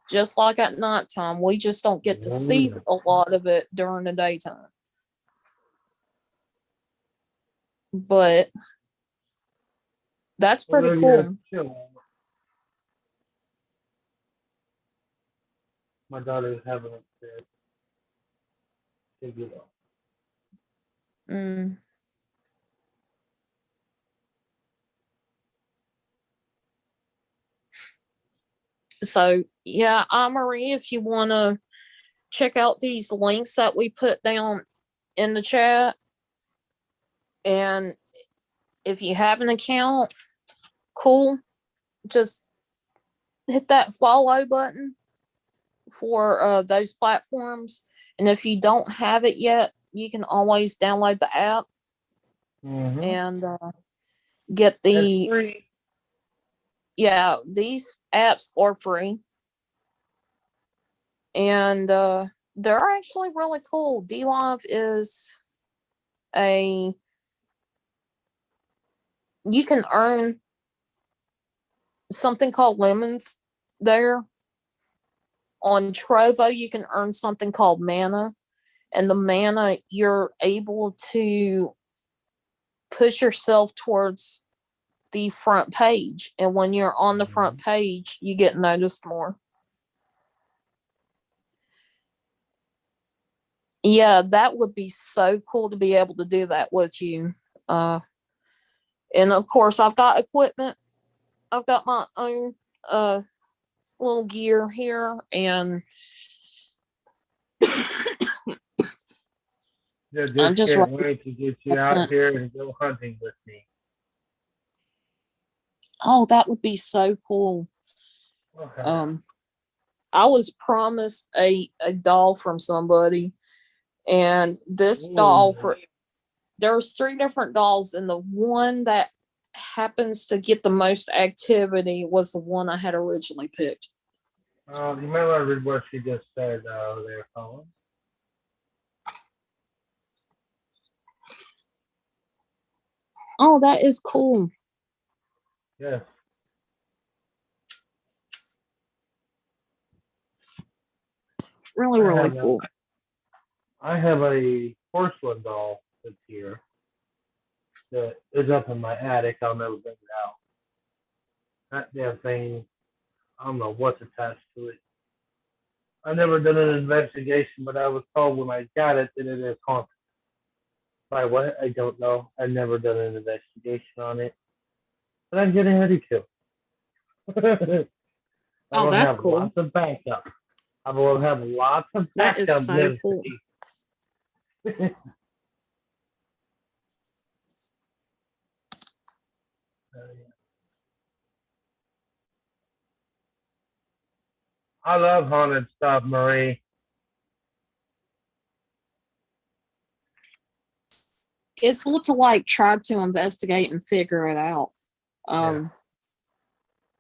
just like at nighttime. We just don't get to see a lot of it during the daytime. But that's pretty cool. My daughter's having a Mm. So yeah, Marie, if you want to check out these links that we put down in the chat, and if you have an account, cool, just hit that follow button for those platforms. And if you don't have it yet, you can always download the app and get the free. Yeah, these apps are free, and they're actually really cool. DLive is a you can earn something called lemons there, On Trovo, you can earn something called mana, and the mana you're able to push yourself towards the front page, and when you're on the front page, you get noticed more. Yeah, that would be so cool to be able to do that with you. And of course, I've got equipment. I've got my own little gear here, and Yeah, I'm just just can't wait to get you out here and go hunting with me. oh, that would be so cool. Okay. I was promised a doll from somebody, and this doll for there's 3 different dolls, and the one that happens to get the most activity was the one I had originally picked. You might want to read what she just said there, Colin. Oh, that is cool. Yes. Really cool. I have a porcelain doll that's here that is up in my attic. I'll never bring it out. That damn thing, I don't know what's attached to it. I've never done an investigation, but I was told when I got it that it is haunted. By what? I don't know. I've never done an investigation on it. But I'm getting ready to. Oh, that's cool. Lots of backup. I will have lots of That is backup. so cool. I love haunted stuff, Marie. It's cool to like try to investigate and figure it out.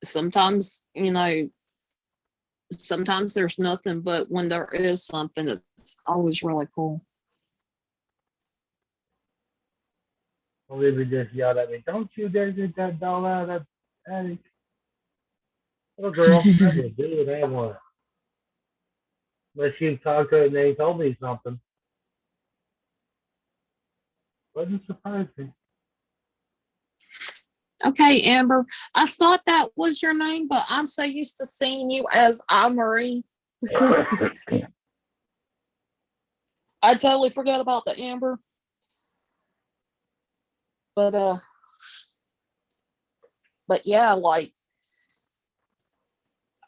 Sometimes, sometimes there's nothing, but when there is something, it's always really cool. Olivia just yelled at me, "Don't you dare get that doll out of that attic." Little girl, I will do what I want. Unless you talked to her and they told me something. Wouldn't surprise me. Okay, Amber. I thought that was your name, but I'm so used to seeing you as Marie. I totally forgot about the Amber. But yeah, like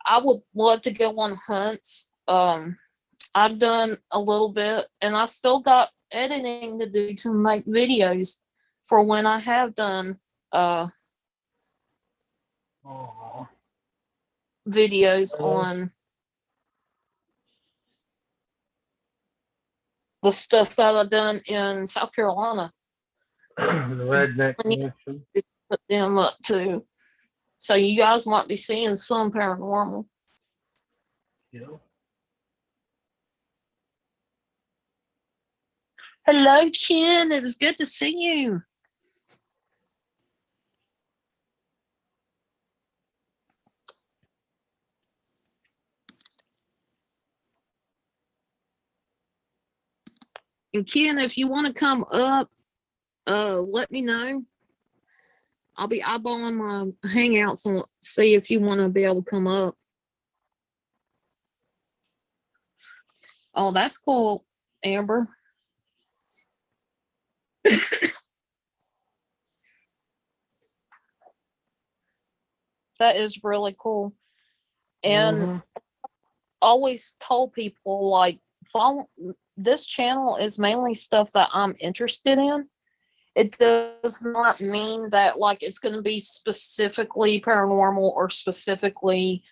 I would love to go on hunts. I've done a little bit, and I still got editing to do to make videos for when I have done videos on the stuff that I've done in South Carolina. The redneck connection. Put them up too. So you guys might be seeing some paranormal. Yeah. Hello, Ken. It is good to see you. And Ken, if you want to come up, let me know. I'll be eyeballing my hangouts and see if you want to be able to come up. Oh, that's cool, Amber. That is really cool. And always told people, like, follow this channel is mainly stuff that I'm interested in. It does not mean that like it's going to be specifically paranormal or specifically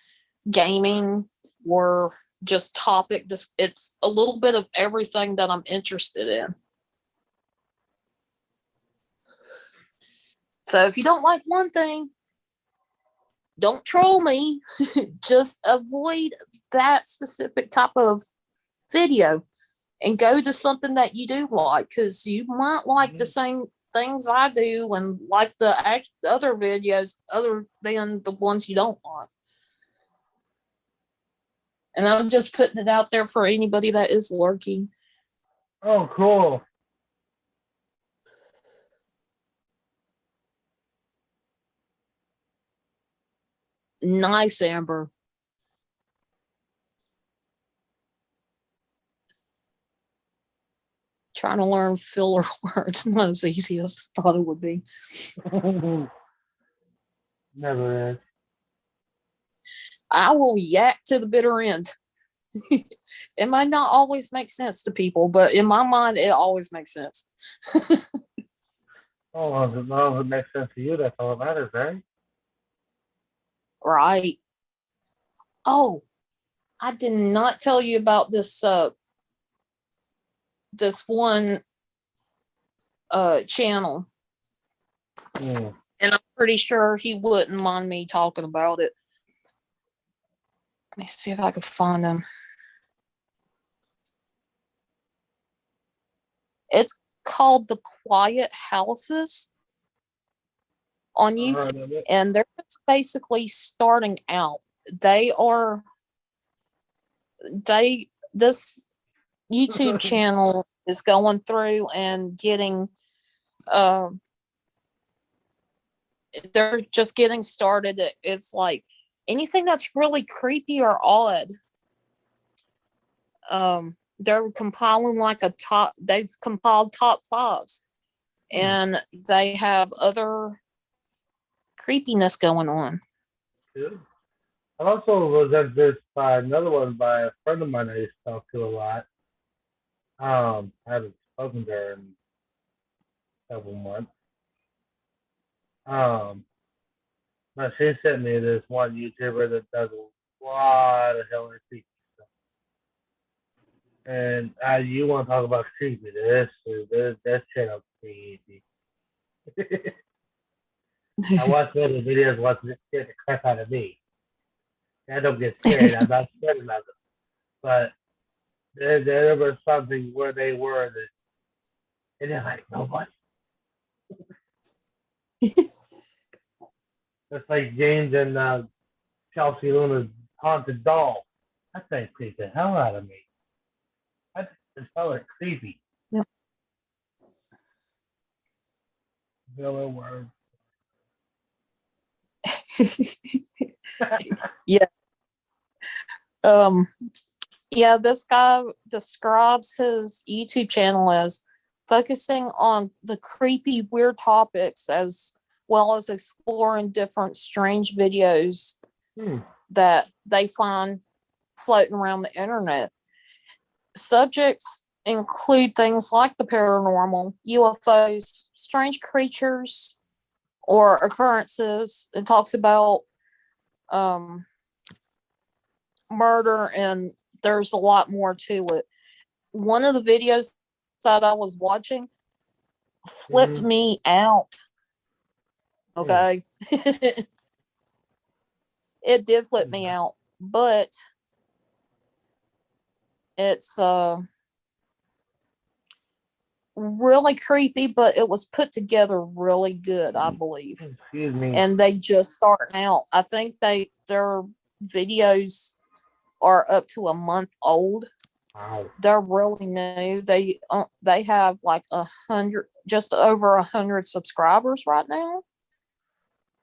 gaming or just topic. It's a little bit of everything that I'm interested in. So if you don't like one thing, don't troll me. Just avoid that specific type of video and go to something that you do like, because you might like the same things I do and like the other videos other than the ones you don't like. And I'm just putting it out there for anybody that is lurking. Oh, cool. Nice, Amber. Trying to learn filler words, not as easy as I thought it would be. Never is. I will yak to the bitter end. It might not always make sense to people, but in my mind, it always makes sense. Oh, as long as it makes sense to you, that's all that matters, right? Right. Oh, I did not tell you about this this one channel. Hmm. And I'm pretty sure he wouldn't mind me talking about it. Let me see if I can find him. It's called The Quiet Houses on I've YouTube, heard of it. and they're just basically starting out. They are this YouTube channel is going through and getting they're just getting started. It's like anything that's really creepy or odd. They're compiling like they've compiled top fives, and they have other creepiness going on. Good. I also was introduced by another one by a friend of mine I used to talk to a lot. I haven't spoken to her in several months. But she sent me this one YouTuber that does a lot of hella creepy stuff. And you want to talk about creepy? This channel creepy. I watch one of the videos watching it scare the crap out of me. I don't get scared. I'm not scared of them. But there was something where they were that, and they're like, nobody. It's like James and Chelsea Luna's haunted doll. That thing creeped the hell out of me. That's just hella creepy. Yep. Villa word. Yeah. Yeah, this guy describes his YouTube channel as focusing on the creepy, weird topics as well as exploring different strange videos that they find floating around the internet. Subjects include things like the paranormal, UFOs, strange creatures, or occurrences. It talks about murder, and there's a lot more to it. One of the videos that I was watching flipped me out. Okay. It did flip me out, but it's really creepy, but it was put together really good, I believe. Excuse me. And they just starting out. I think their videos are up to a month old. Wow. They're really new. They have like 100, just over 100 subscribers right now.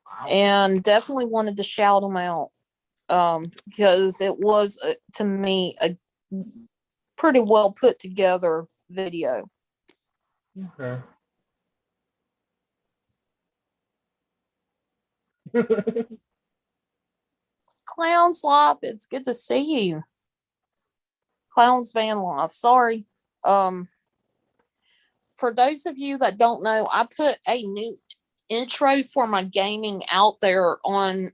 Wow. And definitely wanted to shout them out because it was to me a pretty well put together video. Okay. Clowns Life, it's good to see you. Clowns Van Life, sorry. For those of you that don't know, I put a new intro for my gaming out there on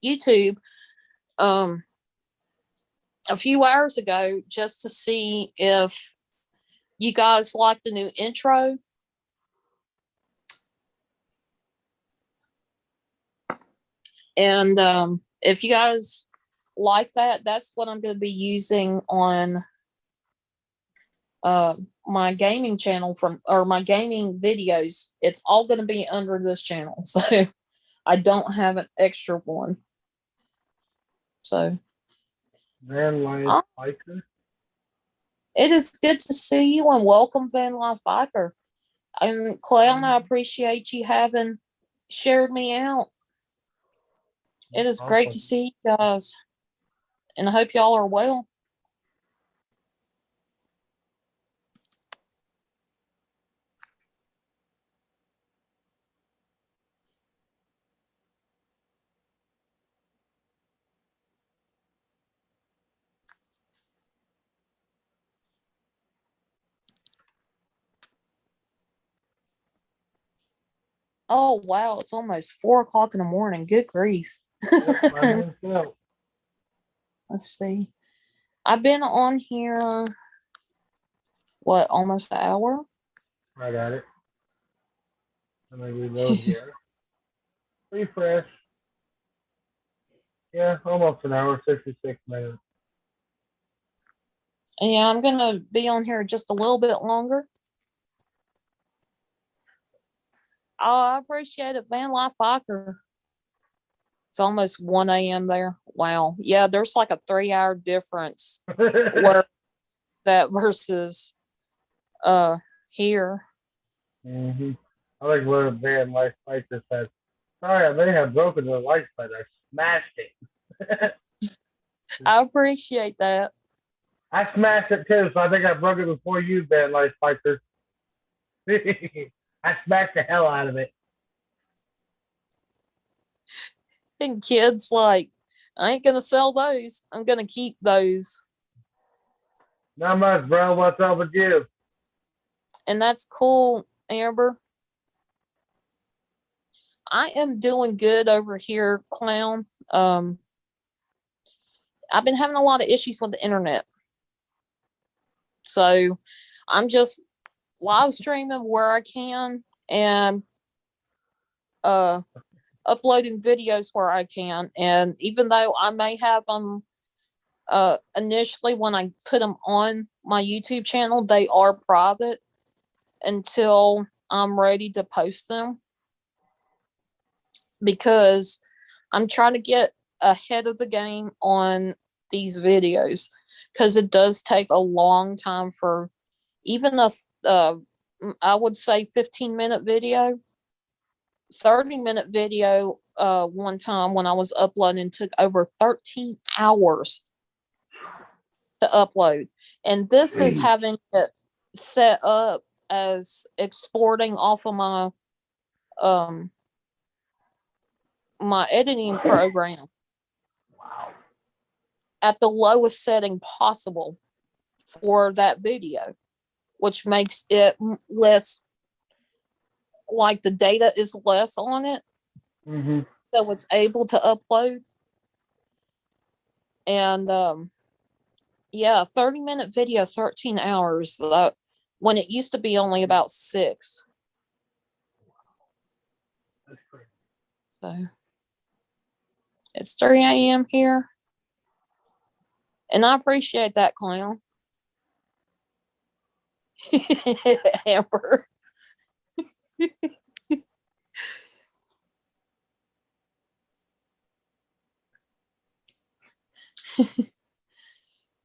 YouTube a few hours ago just to see if you guys like the new intro. And if you guys like that, that's what I'm going to be using on my gaming channel or my gaming videos. It's all going to be under this channel. So I don't have an extra one. So Van Life Oh, Biker. it is good to see you and welcome Van Life Biker. And Clown, I appreciate you having shared me out. It is great to Awesome. see you guys. And I hope y'all are well. Oh wow, it's almost 4 o'clock in the morning. Good grief. Yep, my name's Phil. Let's see. I've been on here what, almost an hour? I got it. Let me reload here. Refresh. Yeah, almost an hour, 66 minutes. And yeah, I'm gonna be on here just a little bit longer. Oh, I appreciate it, Van Life Biker. It's almost 1 a.m. there. Wow. Yeah, there's like a 3 hour difference where that versus here. Mm-hmm. I like what a Van Life Biker says. Sorry, they have broken the light, but I smashed it. I appreciate that. I smashed it too, so I think I broke it before you, Van Life Biker. I smashed the hell out of it. And kids like, I ain't gonna sell those. I'm gonna keep those. Not much, bro. What's up with you? And that's cool, Amber. I am doing good over here, Clown. I've been having a lot of issues with the internet. So I'm just live streaming where I can and uh uploading videos where I can. And even though I may have them initially when I put them on my YouTube channel, they are private until I'm ready to post them because I'm trying to get ahead of the game on these videos because it does take a long time for even I would say 15-minute video. 30-minute video one time when I was uploading took over 13 hours to upload. And this is having it set up as exporting off of um my editing program at the lowest setting possible for that video, which makes it less, like the data is less on it. Mm-hmm. So it's able to upload. And yeah, 30-minute video, 13 hours. When it used to be only about 6. That's crazy. So it's 3 a.m. here. And I appreciate that, Clown. Amber.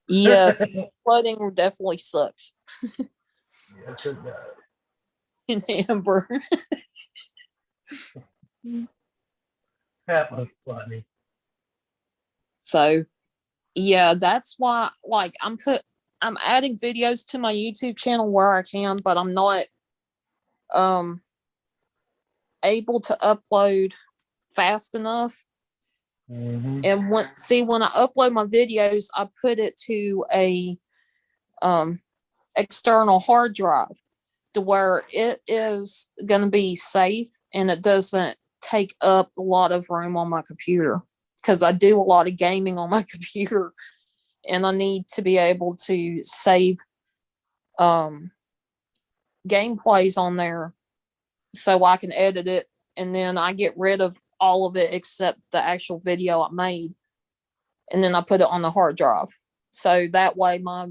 Yes, flooding definitely sucks. Yes, it does. In Amber. That was funny. So yeah, that's why like I'm adding videos to my YouTube channel where I can, but I'm not um able to upload fast enough. Mm-hmm. And when I upload my videos, I put it to a um external hard drive to where it is going to be safe and it doesn't take up a lot of room on my computer because I do a lot of gaming on my computer and I need to be able to save um gameplays on there so I can edit it and then I get rid of all of it except the actual video I made and then I put it on the hard drive. So that way my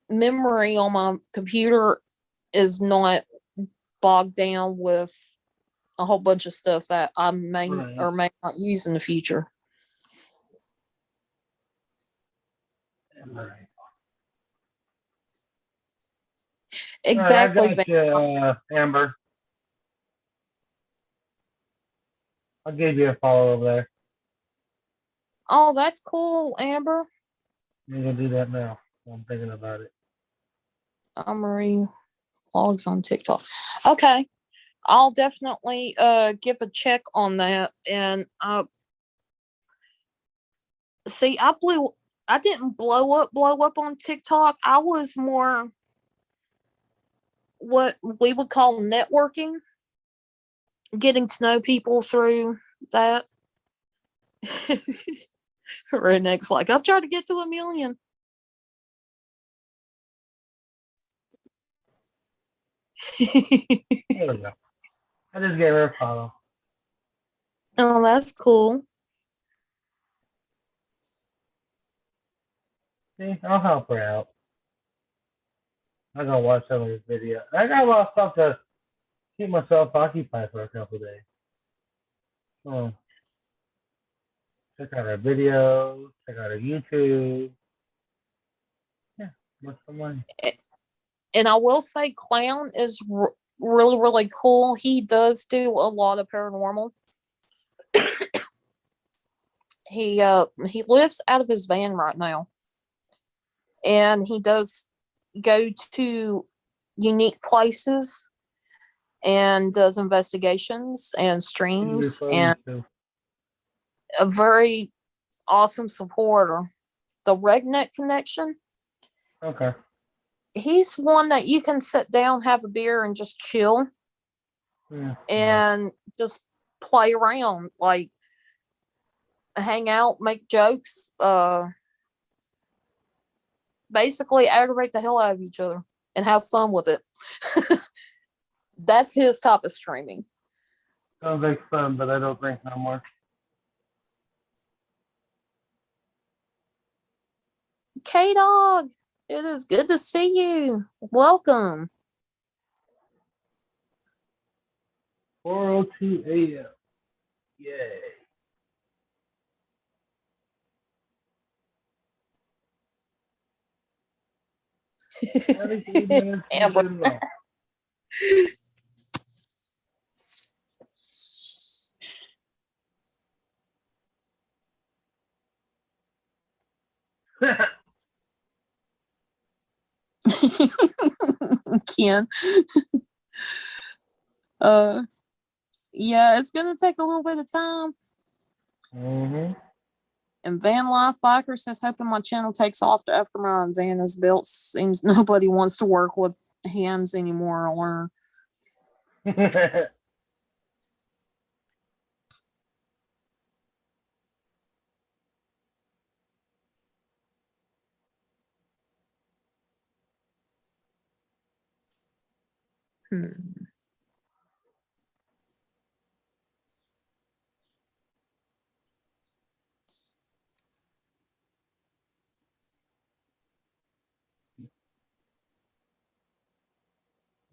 memory on my computer is not bogged down with a whole bunch of stuff that I may Right. or may not use in the future. All right. Exactly. I got you, Amber. I gave you a follow over there. Oh, that's cool, Amber. I'm gonna do that now. I'm thinking about it. Marie vlogs on TikTok. Okay. I'll definitely give a check on that. And see, I didn't blow up on TikTok. I was more what we would call networking, getting to know people through that. Redneck's like, I'm trying to get to 1 million. There we go. I just gave her a follow. Oh, that's cool. See, I'll help her out. I'm gonna watch some of this video. I got a lot of stuff to keep myself occupied for a couple of days. So check out our videos, check out our YouTube. Yeah, what's the money? And I will say, Clown is really, really cool. He does do a lot of paranormal. He lives out of his van right now, and he does go to unique places and does investigations and streams, and a very awesome supporter. The Redneck Connection. Okay. He's one that you can sit down, have a beer, and just chill Yeah. and just play around, like hang out, make jokes, basically aggravate the hell out of each other and have fun with it. That's his type of streaming. Sounds like fun, but I don't think no more. K-Dog, it is good to see you. Welcome. 4:02 a.m. Yay. Amber. Ken. Yeah, it's gonna take a little bit of time. Mm-hmm. And Van Life Biker says, hoping my channel takes off after my van is built. Seems nobody wants to work with hands anymore or learn.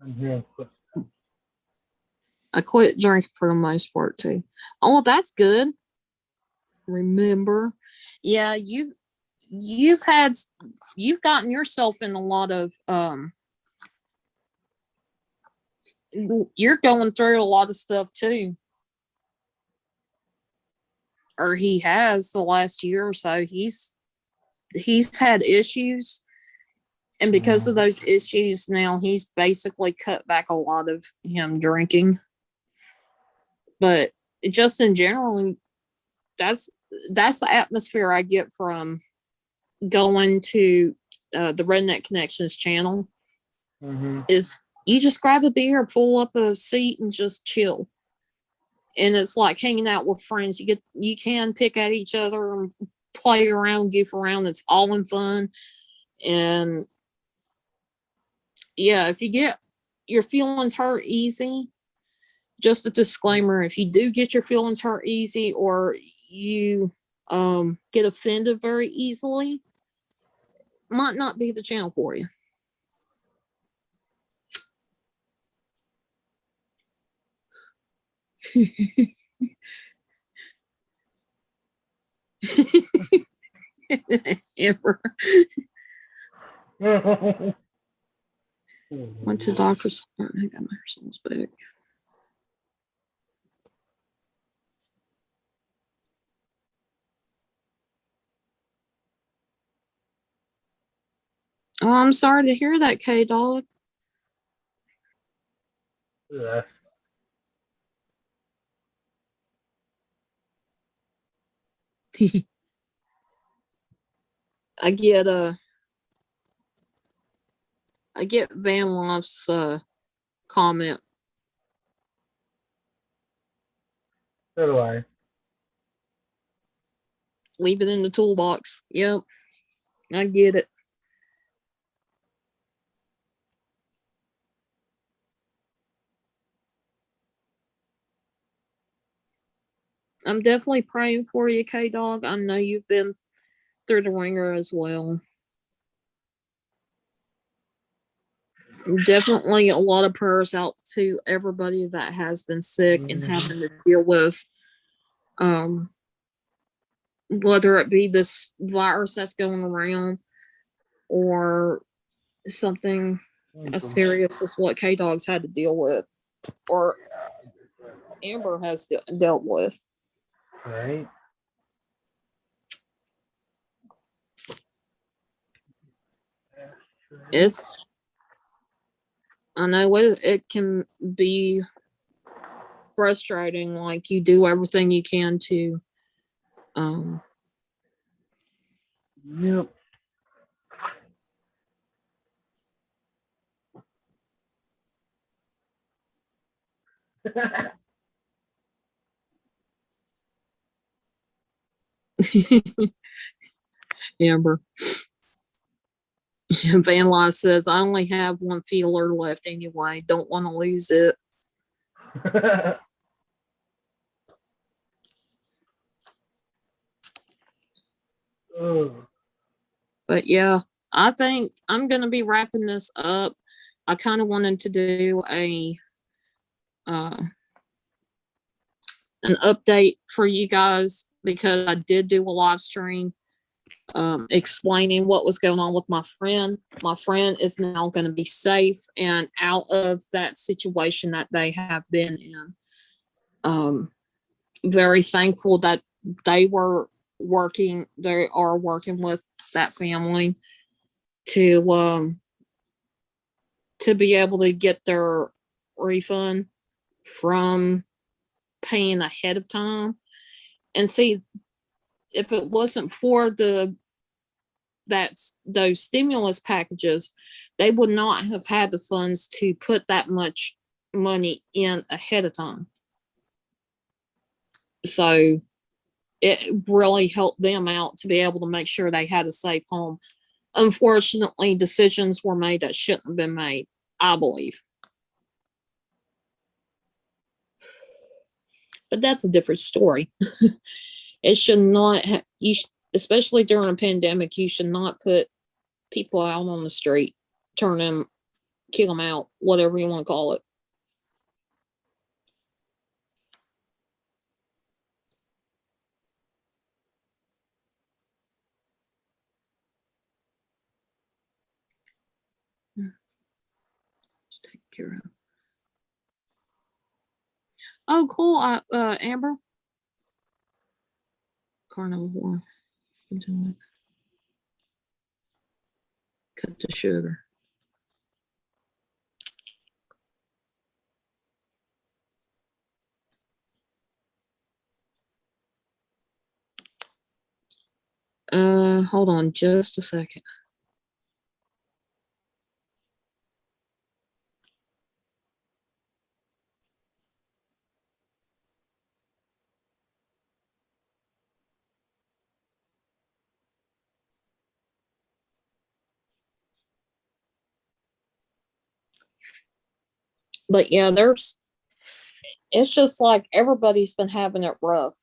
I'm here. I quit drinking for the most part too. Oh, that's good. Remember, yeah, you've gotten yourself in a lot of you're going through a lot of stuff too, or he has the last year or so. He's had issues, and because of those issues, now he's basically cut back a lot of him drinking. But just in general, that's the atmosphere I get from going to the Redneck Connections channel. Mm-hmm. Is you just grab a beer, pull up a seat, and just chill. And it's like hanging out with friends. You can pick at each other and play around, goof around. It's all in fun. And yeah, if you get your feelings hurt easy, just a disclaimer, if you do get your feelings hurt easy or you get offended very easily, might not be the channel for you. Amber went to doctor's appointment. I got my results back. Oh, I'm sorry to hear that, K Dog. Yeah. I get Van Loff's comment. So do I. Leave it in the toolbox. Yep, I get it. I'm definitely praying for you, K Dog. I know you've been through the ringer as well. Definitely a lot of prayers out to everybody that has been sick and having to deal with whether it be this virus that's going around or something as serious as what K Dog's had to deal with or Amber has dealt with. Right. I know it can be frustrating. Like you do everything you can to, Yep. Amber. Van Life says, I only have one feeler left anyway. Don't want to lose it. But yeah, I think I'm going to be wrapping this up. I kind of wanted to do an update for you guys because I did do a live stream explaining what was going on with my friend. My friend is now going to be safe and out of that situation that they have been in. Very thankful that they are working with that family to be able to get their refund from paying ahead of time. And see, if it wasn't for those stimulus packages, they would not have had the funds to put that much money in ahead of time. So it really helped them out to be able to make sure they had a safe home. Unfortunately, decisions were made that shouldn't have been made, I believe. But that's a different story. It should not especially during a pandemic, you should not put people out on the street, turn them, kick them out, whatever you want to call it. Let's take care of. Oh, cool, Amber. Carnivore. Cut the sugar. Hold on just a second. But yeah, it's just like everybody's been having it rough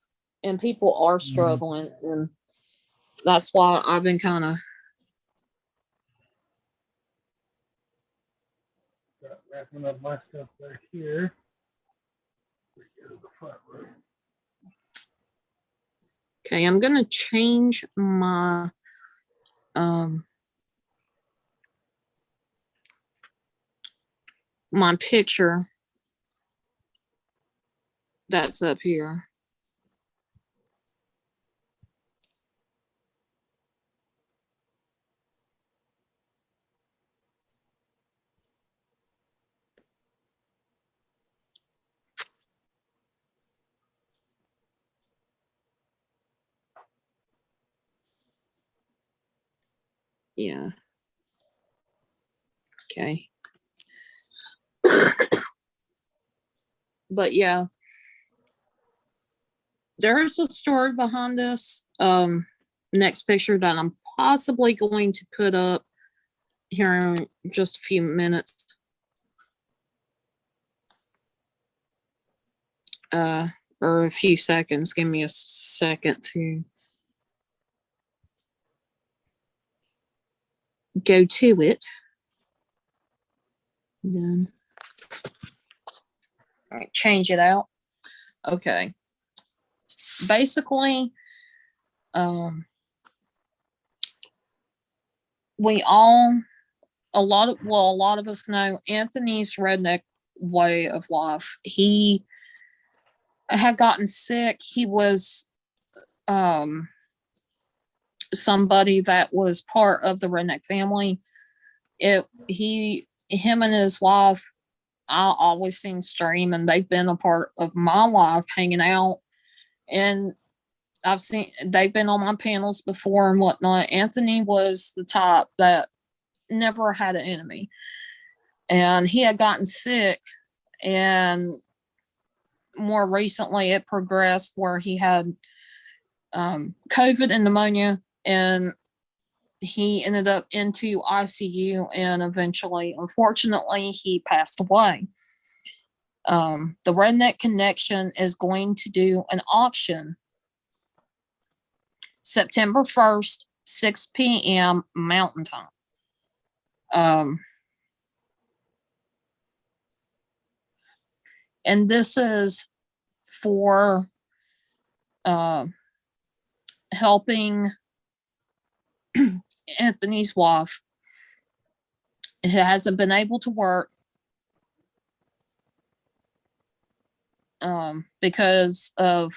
and people are struggling. And that's why I've been kind of wrapping up my stuff back here. okay. I'm gonna change my my picture that's up here. Yeah. Okay. But yeah, there's a story behind this. Next picture that I'm possibly going to put up here in just a few minutes. Or a few seconds. Give me a second to go to it. Then all right, change it out. Okay. Basically, we all a lot of us know Anthony's redneck way of life. He had gotten sick. He was somebody that was part of the redneck family. Him and his wife, I always seen streaming. They've been a part of my life, hanging out, and they've been on my panels before and whatnot. Anthony was the type that never had an enemy, and he had gotten sick, and more recently it progressed where he had COVID and pneumonia, and he ended up into ICU, and eventually, unfortunately, he passed away. The Redneck Connection is going to do an auction September 1st, 6 p.m. Mountain Time. And this is for helping Anthony's wife. It hasn't been able to work because of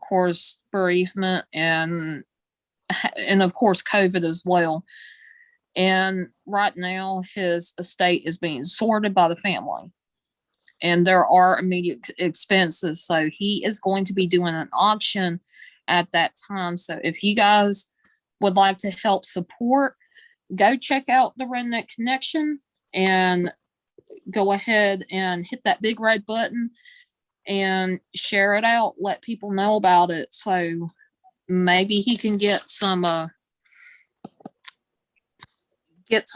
course, bereavement and of course COVID as well. And right now, his estate is being sorted by the family, and there are immediate expenses. So he is going to be doing an auction at that time. So if you guys would like to help support, go check out the Redneck Connection and go ahead and hit that big red button and share it out. Let people know about it. So maybe he can get some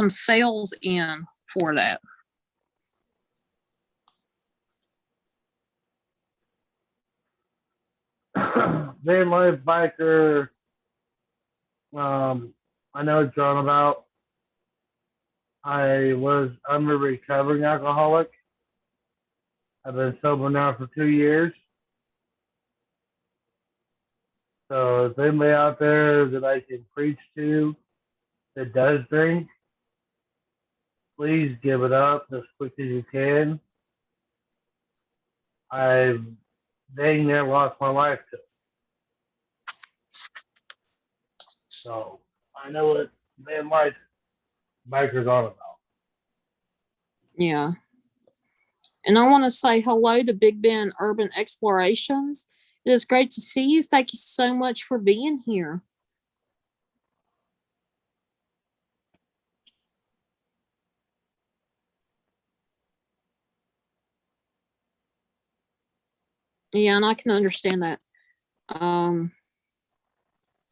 sales in for that. Van Life Biker, I know what you're on about. I'm a recovering alcoholic. I've been sober now for 2 years. So if anybody out there that I can preach to that does drink, please give it up as quick as you can. I've dang near lost my life to it. So I know what Van Life Biker's on about. Yeah. And I want to say hello to Big Ben Urban Explorations. It is great to see you. Thank you so much for being here. Yeah, and I can understand that.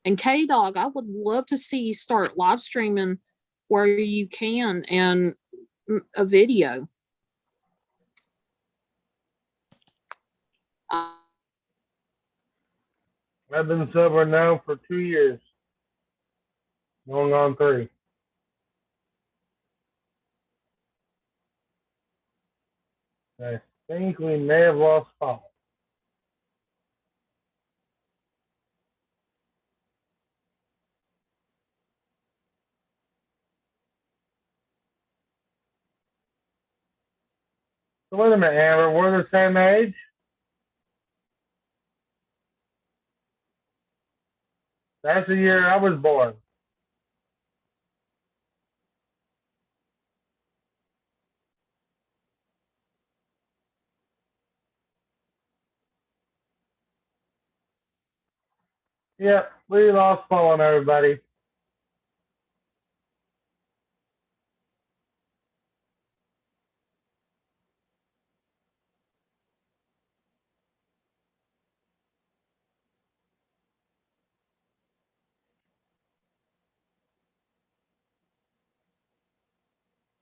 And K Dog, I would love to see you start live streaming where you can and a video. I've been sober now for 2 years, going on 3. I think we may have lost Paul. So wait a minute, Amber, we're the same age? That's the year I was born. Yep, we lost phone, everybody.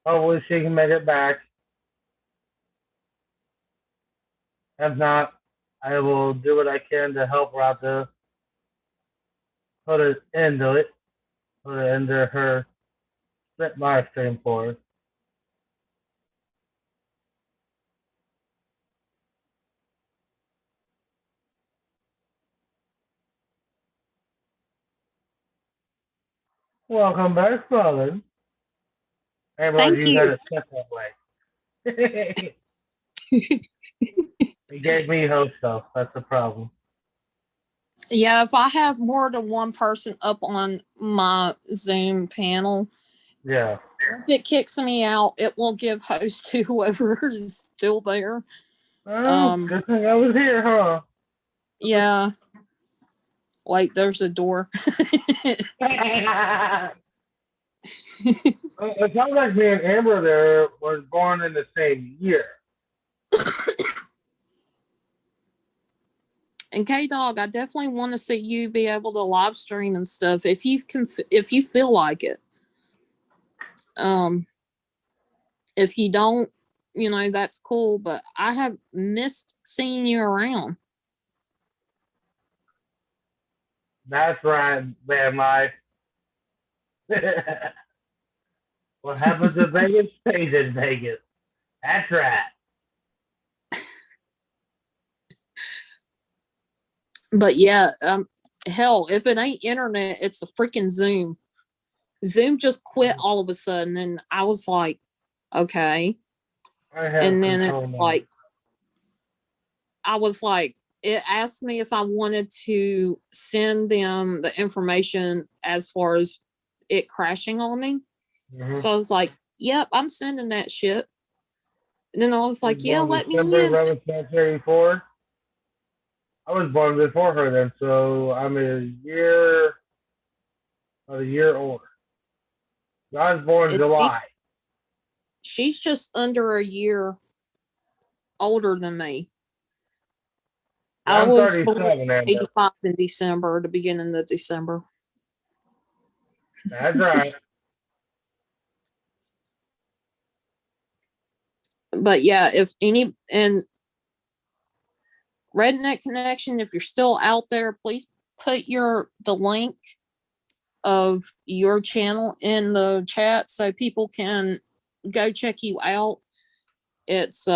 Hopefully she can make it back. If not, I will do what I can to help her out to put it into it. Put it into her split live stream for her. Welcome back, brother. Hey, Thank you had you. it set that way. He gave me host stuff. That's the problem. Yeah, if I have more than one person up on my Zoom panel, Yeah. if it kicks me out, it will give host to whoever is still there. Oh, good thing I was here, huh? Yeah. Wait, there's a door. It sounds like me and Amber there was born in the same year. And K Dog, I definitely want to see you be able to live stream and stuff if you can, if you feel like it. Um, if you don't, you know, that's cool. But I have missed seeing you around. That's right, van life. What happens in Vegas stays in Vegas. That's right. But yeah, hell, if it ain't internet, it's a freaking Zoom. Zoom just quit all of a sudden, and I was like, okay. I have And then it's control now. like, I was like, it asked me if I wanted to send them the information as far as it crashing on me. Mm-hmm. So I was like, yep, I'm sending that shit. And then I was like, yeah, Born let me December in. 11th, 1984. I was born before her then, so I'm a year older. I was born It, July. she's just under a year older than me. I I'm was born 37, Amber. 85 in December, the beginning of December. That's right. But yeah, if any, and Redneck Connection, if you're still out there, please put the link of your channel in the chat so people can go check you out. It's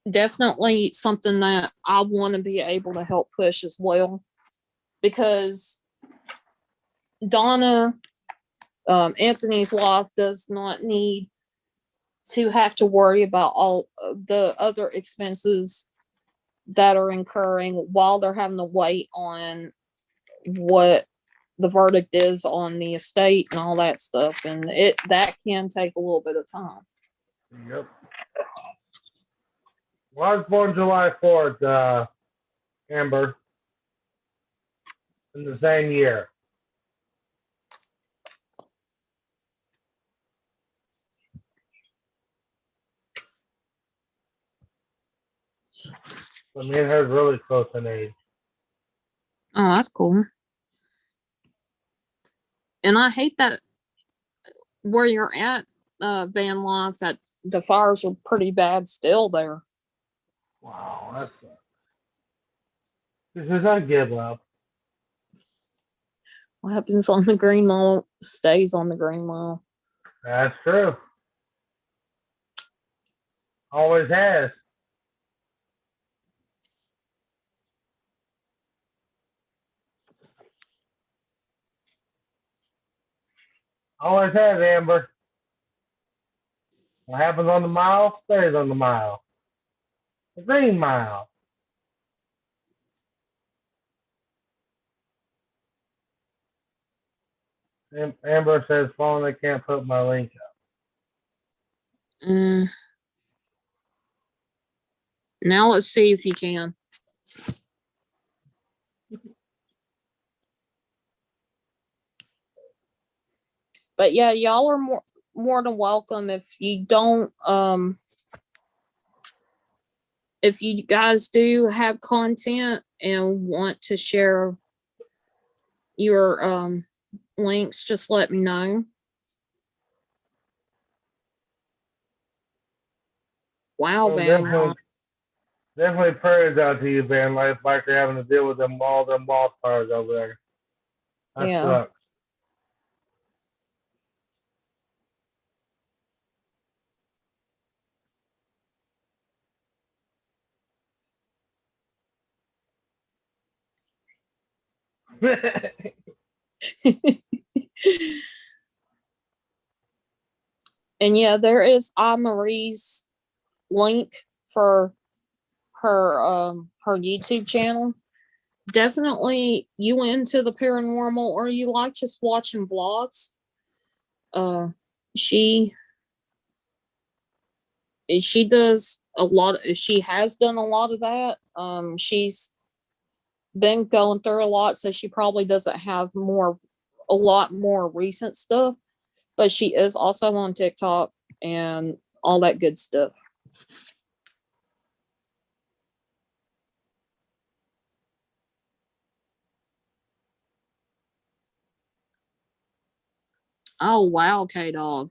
definitely something that I want to be able to help push as well, because Donna, Anthony's wife, does not need to have to worry about all the other expenses that are incurring while they're having to wait on what the verdict is on the estate and all that stuff, and that can take a little bit of time. Yep. Well, I was born July 4th, Amber, in the same year. So me and her is really close in age. Oh, that's cool. And I hate that where you're at, Van Life, that the fires are pretty bad still there. Wow, that sucks. Because I give up. What happens on the Green Mile stays on the Green Mile. That's true. Always has. Always has, Amber. What happens on the mile stays on the mile. The Green Mile. Amber says, phone, I can't put my link up. Now let's see if you can. But yeah, y'all are more than welcome. If you don't, if you guys do have content and want to share your links, just let me know. Wow, Well, Van. definitely prayers out to you, Van Life, like you're having to deal with all them lost cars over there. That Yeah. sucks. And yeah, there is Marie's link for her YouTube channel. Definitely, you into the paranormal or you like just watching vlogs. She does a lot. She has done a lot of that. She's been going through a lot, so she probably doesn't have a lot more recent stuff. But she is also on TikTok and all that good stuff. Oh wow, K Dog.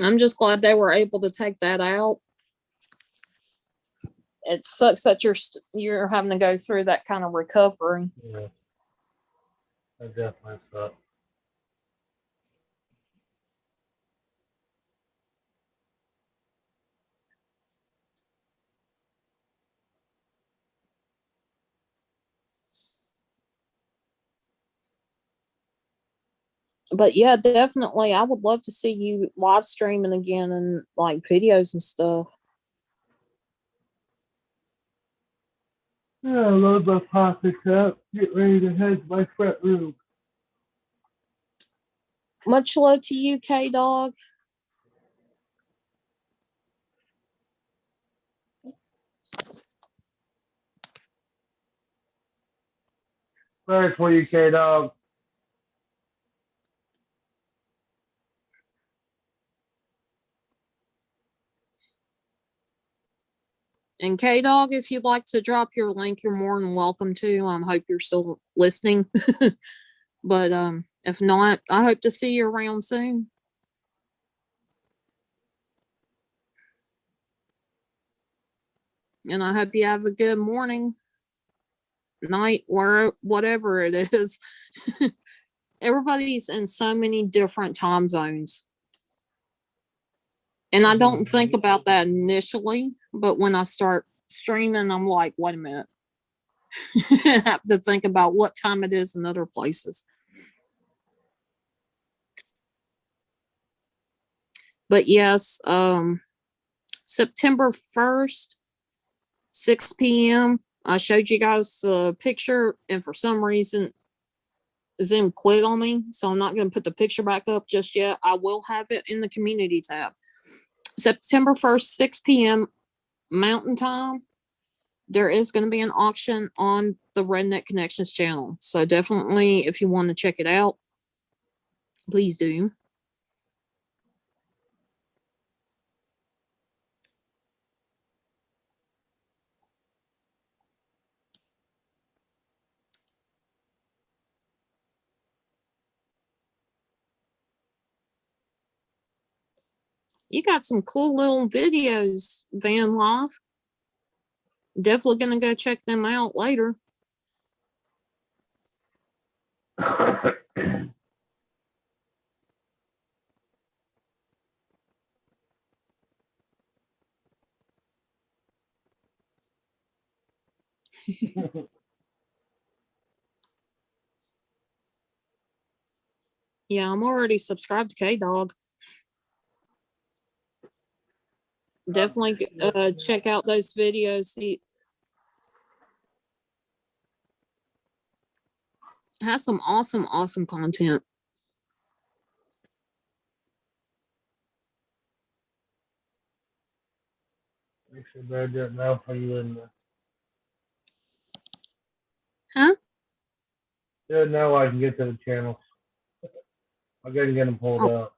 I'm just glad they were able to take that out. It sucks that you're having to go through that kind of recovery. Yeah, that definitely sucks. But yeah, definitely, I would love to see you live streaming again and like videos and stuff. Yeah, I love my pocket up. Get ready to head to my front room. Much love to you, K Dog. Prayers for you, K Dog. And K Dog, if you'd like to drop your link, you're more than welcome to. I hope you're still listening. But if not, I hope to see you around soon. And I hope you have a good morning, night, or whatever it is. Everybody's in so many different time zones. And I don't think about that initially, but when I start streaming, I'm like, wait a minute. I have to think about what time it is in other places. But yes, September 1st, 6 p.m. I showed you guys the picture, and for some reason, Zoom quit on me. So I'm not going to put the picture back up just yet. I will have it in the community tab. September 1st, 6 p.m. Mountain Time. There is going to be an auction on the Redneck Connections channel. So definitely, if you want to check it out, please do. You got some cool little videos, Van Life. Definitely going to go check them out later. Yeah, I'm already subscribed to K Dog. Definitely check out those videos. He has some awesome content. Make sure I didn't know for you in the. Huh? Didn't know I can get to the channels. I gotta get them pulled Oh. up.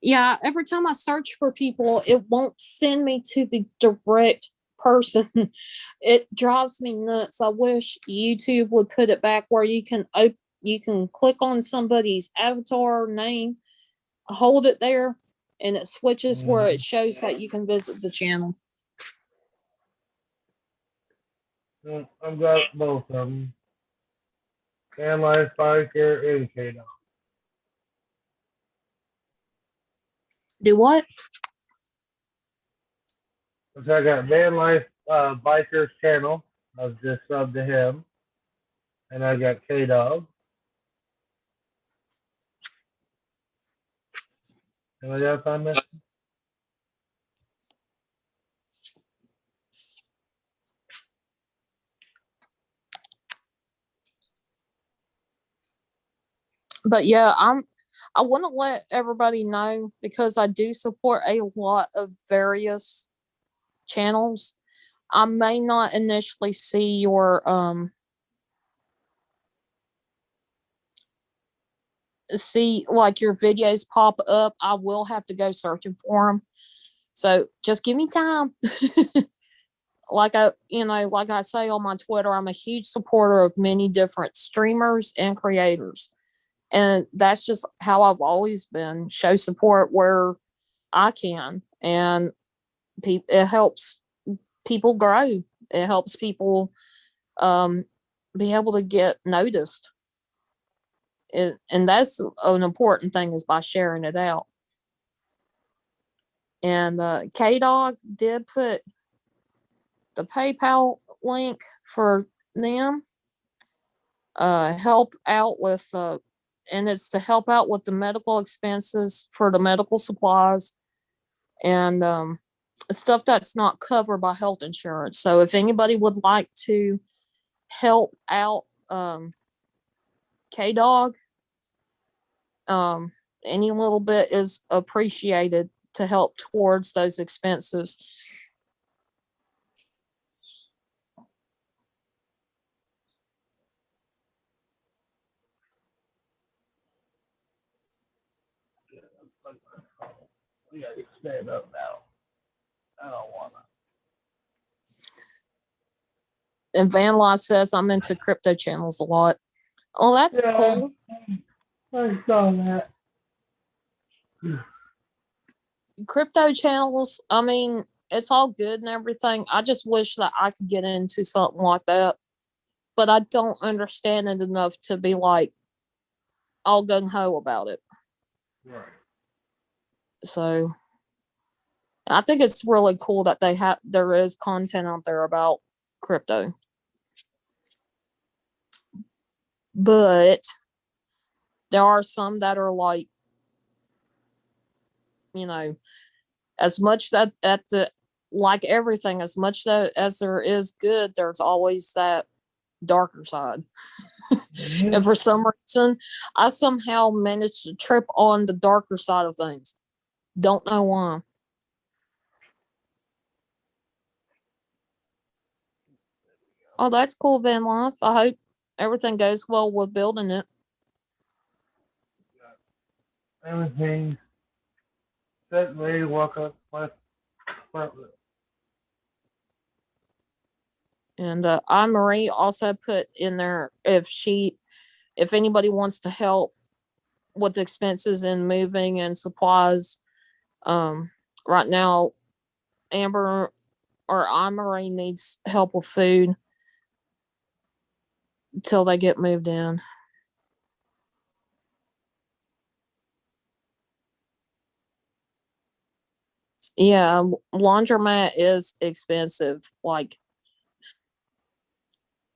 Yeah, every time I search for people, it won't send me to the direct person. It drives me nuts. I wish YouTube would put it back where you can click on somebody's avatar name, hold it there, and it switches where it shows that you can visit the channel. I've got both of them. Van Life Biker and K-Dog. Do what? So I got Van Life Biker's channel. I've just subbed to him. And I got K-Dog. Anybody else on this? But yeah, I want to let everybody know because I do support a lot of various channels. I may not initially see your see like your videos pop up. I will have to go searching for them. So just give me time. Like like I say on my Twitter, I'm a huge supporter of many different streamers and creators. And that's just how I've always been. Show support where I can. And it helps people grow. It helps people um, be able to get noticed. And that's an important thing is by sharing it out. And K Dog did put the PayPal link for them. Help out with and it's to help out with the medical expenses for the medical supplies and stuff that's not covered by health insurance. So if anybody would like to help out K Dog, any little bit is appreciated to help towards those expenses. We gotta stand up now. I don't wanna. And Van Life says I'm into crypto channels a lot. Oh, that's cool. I saw that. Crypto channels, I mean, it's all good and everything. I just wish that I could get into something like that. But I don't understand it enough to be like all gung ho about it. Right. So I think it's really cool that there is content out there about crypto. But there are some that are like, you know, as much that at the like everything, as much that as there is good, there's always that darker side. Mm-hmm. And for some reason, I somehow managed to trip on the darker side of things. Don't know why. Oh, that's cool, Van Life. I hope everything goes well with building it. Everything set and ready to walk up my apartment. And Anne Marie also put in there if anybody wants to help with expenses in moving and supplies. Right now, Amber or Anne Marie needs help with food until they get moved in. Yeah, laundromat is expensive. Like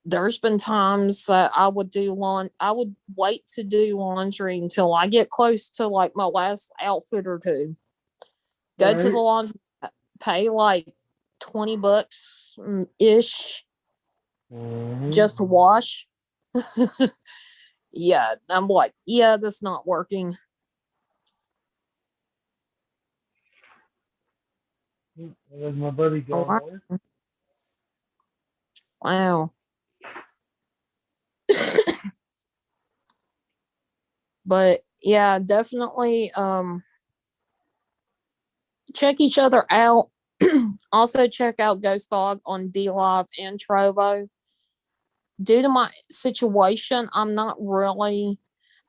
there's been times that I would I would wait to do laundry until I get close to like my last outfit or two. Go to the Right. laundry, pay like $20 ish just to Mm-hmm. wash. Yeah, I'm like, yeah, that's not working. There's my buddy Oh, John Moore. wow. But yeah, definitely check each other out. Also check out Ghost Dog on D Live and Trovo. Due to my situation, I'm not really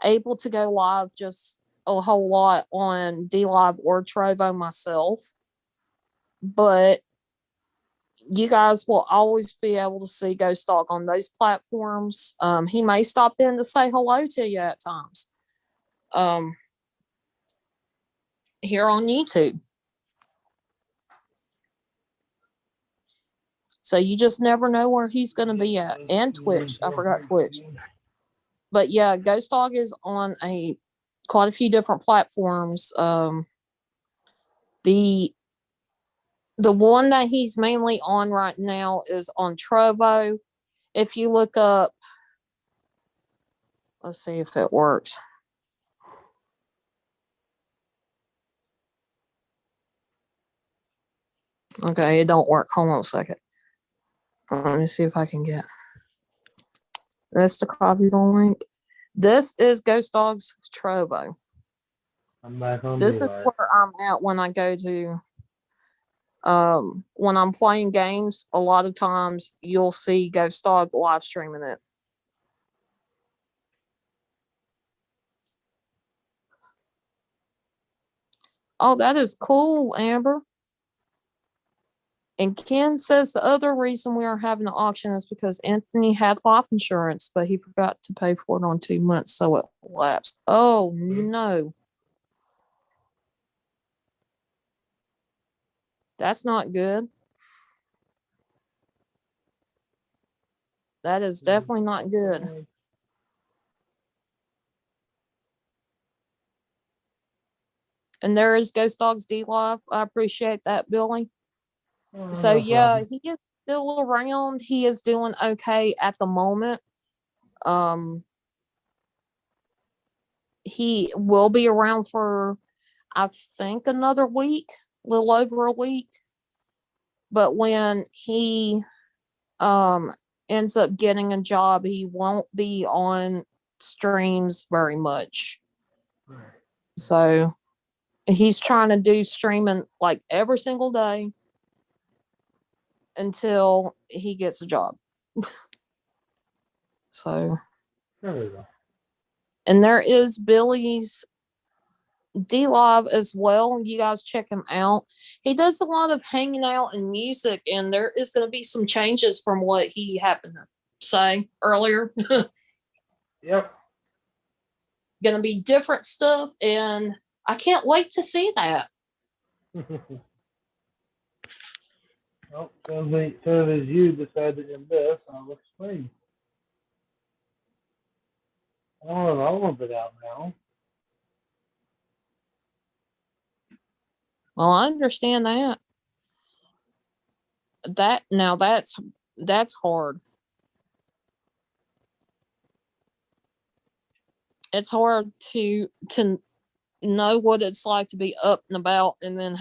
able to go live just a whole lot on D Live or Trovo myself. But you guys will always be able to see Ghost Dog on those platforms. He may stop in to say hello to you at times. Um, here on YouTube. So you just never know where he's going to be at. And Twitch. I forgot Twitch. But yeah, Ghost Dog is on quite a few different platforms. The one that he's mainly on right now is on Trovo. If you look up, let's see if it works. Okay, it don't work. Hold on a second. Let me see if I can get this to copy the link. This is Ghost Dog's Trovo. I'm back on This is D-Live. where I'm at when I go to when I'm playing games. A lot of times you'll see Ghost Dog live streaming it. Oh, that is cool, Amber. And Ken says the other reason we are having an auction is because Anthony had life insurance, but he forgot to pay for it on 2 months, so it lapsed. Oh no. That's not good. That is definitely not good. And there is Ghost Dogs D Live. I appreciate that, Billy. So No yeah, problem. he is still around. He is doing okay at the moment. Um, he will be around for, I think, another week, a little over a week. But when he um ends up getting a job, he won't be on streams very much. So he's trying to do streaming like every single day until he gets a job. So, There we go. and there is Billy's D Live as well. You guys check him out. He does a lot of hanging out and music, and there is going to be some changes from what he happened to say earlier. Yep. Going to be different stuff, and I can't wait to see that. Well, soon as you decide to end this, I'll explain. I don't have all of it out now. Well, I understand that. That's hard. It's hard to know what it's like to be up and about and then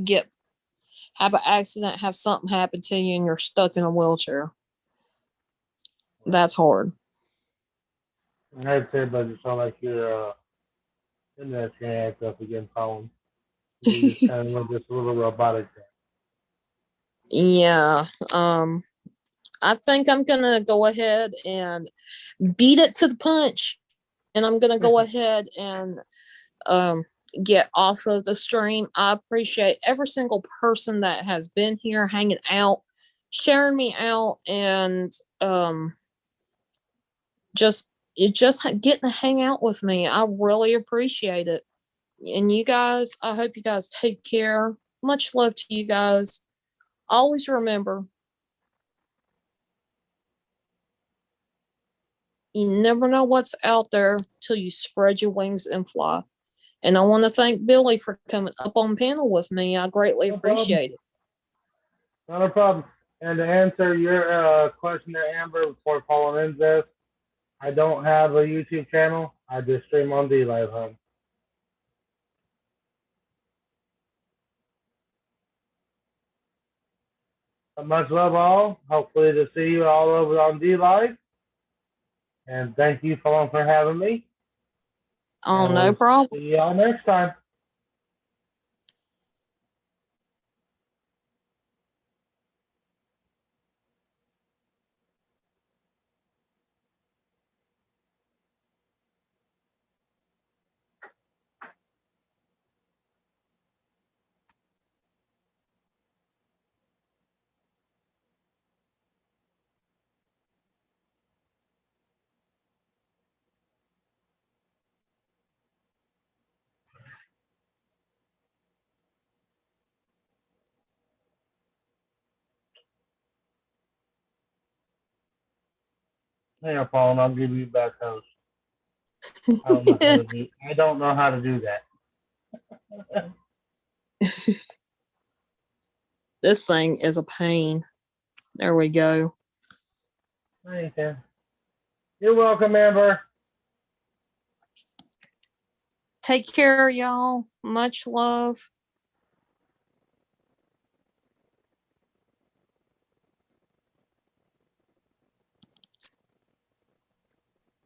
get have an accident, have something happen to you, and you're stuck in a wheelchair. That's hard. I had to say, but you sound like your internet's gonna act up again, Colin. You just kind of went just a little robotic there. Yeah. I think I'm gonna go ahead and beat it to the punch, and I'm gonna go ahead and um get off of the stream. I appreciate every single person that has been here hanging out, sharing me out, and just getting to hang out with me. I really appreciate it. And you guys, I hope you guys take care. Much love to you guys. Always remember, You never know what's out there till you spread your wings and fly. And I want to thank Billy for coming up on panel with me. I greatly No problem. appreciate it. Not a problem. And to answer your question there, Amber, before Paul ends this, I don't have a YouTube channel. I just stream on DLive, hon. Much love all. Hopefully to see you all over on DLive. And thank you, Paul, for having me. Oh, And no we'll problem. see y'all next time. Here, Paul, and I'll give you back host. I don't know how to do. I don't know how to do that. This thing is a pain. There we go. Thank you. You're welcome, Amber. Take care, y'all. Much love.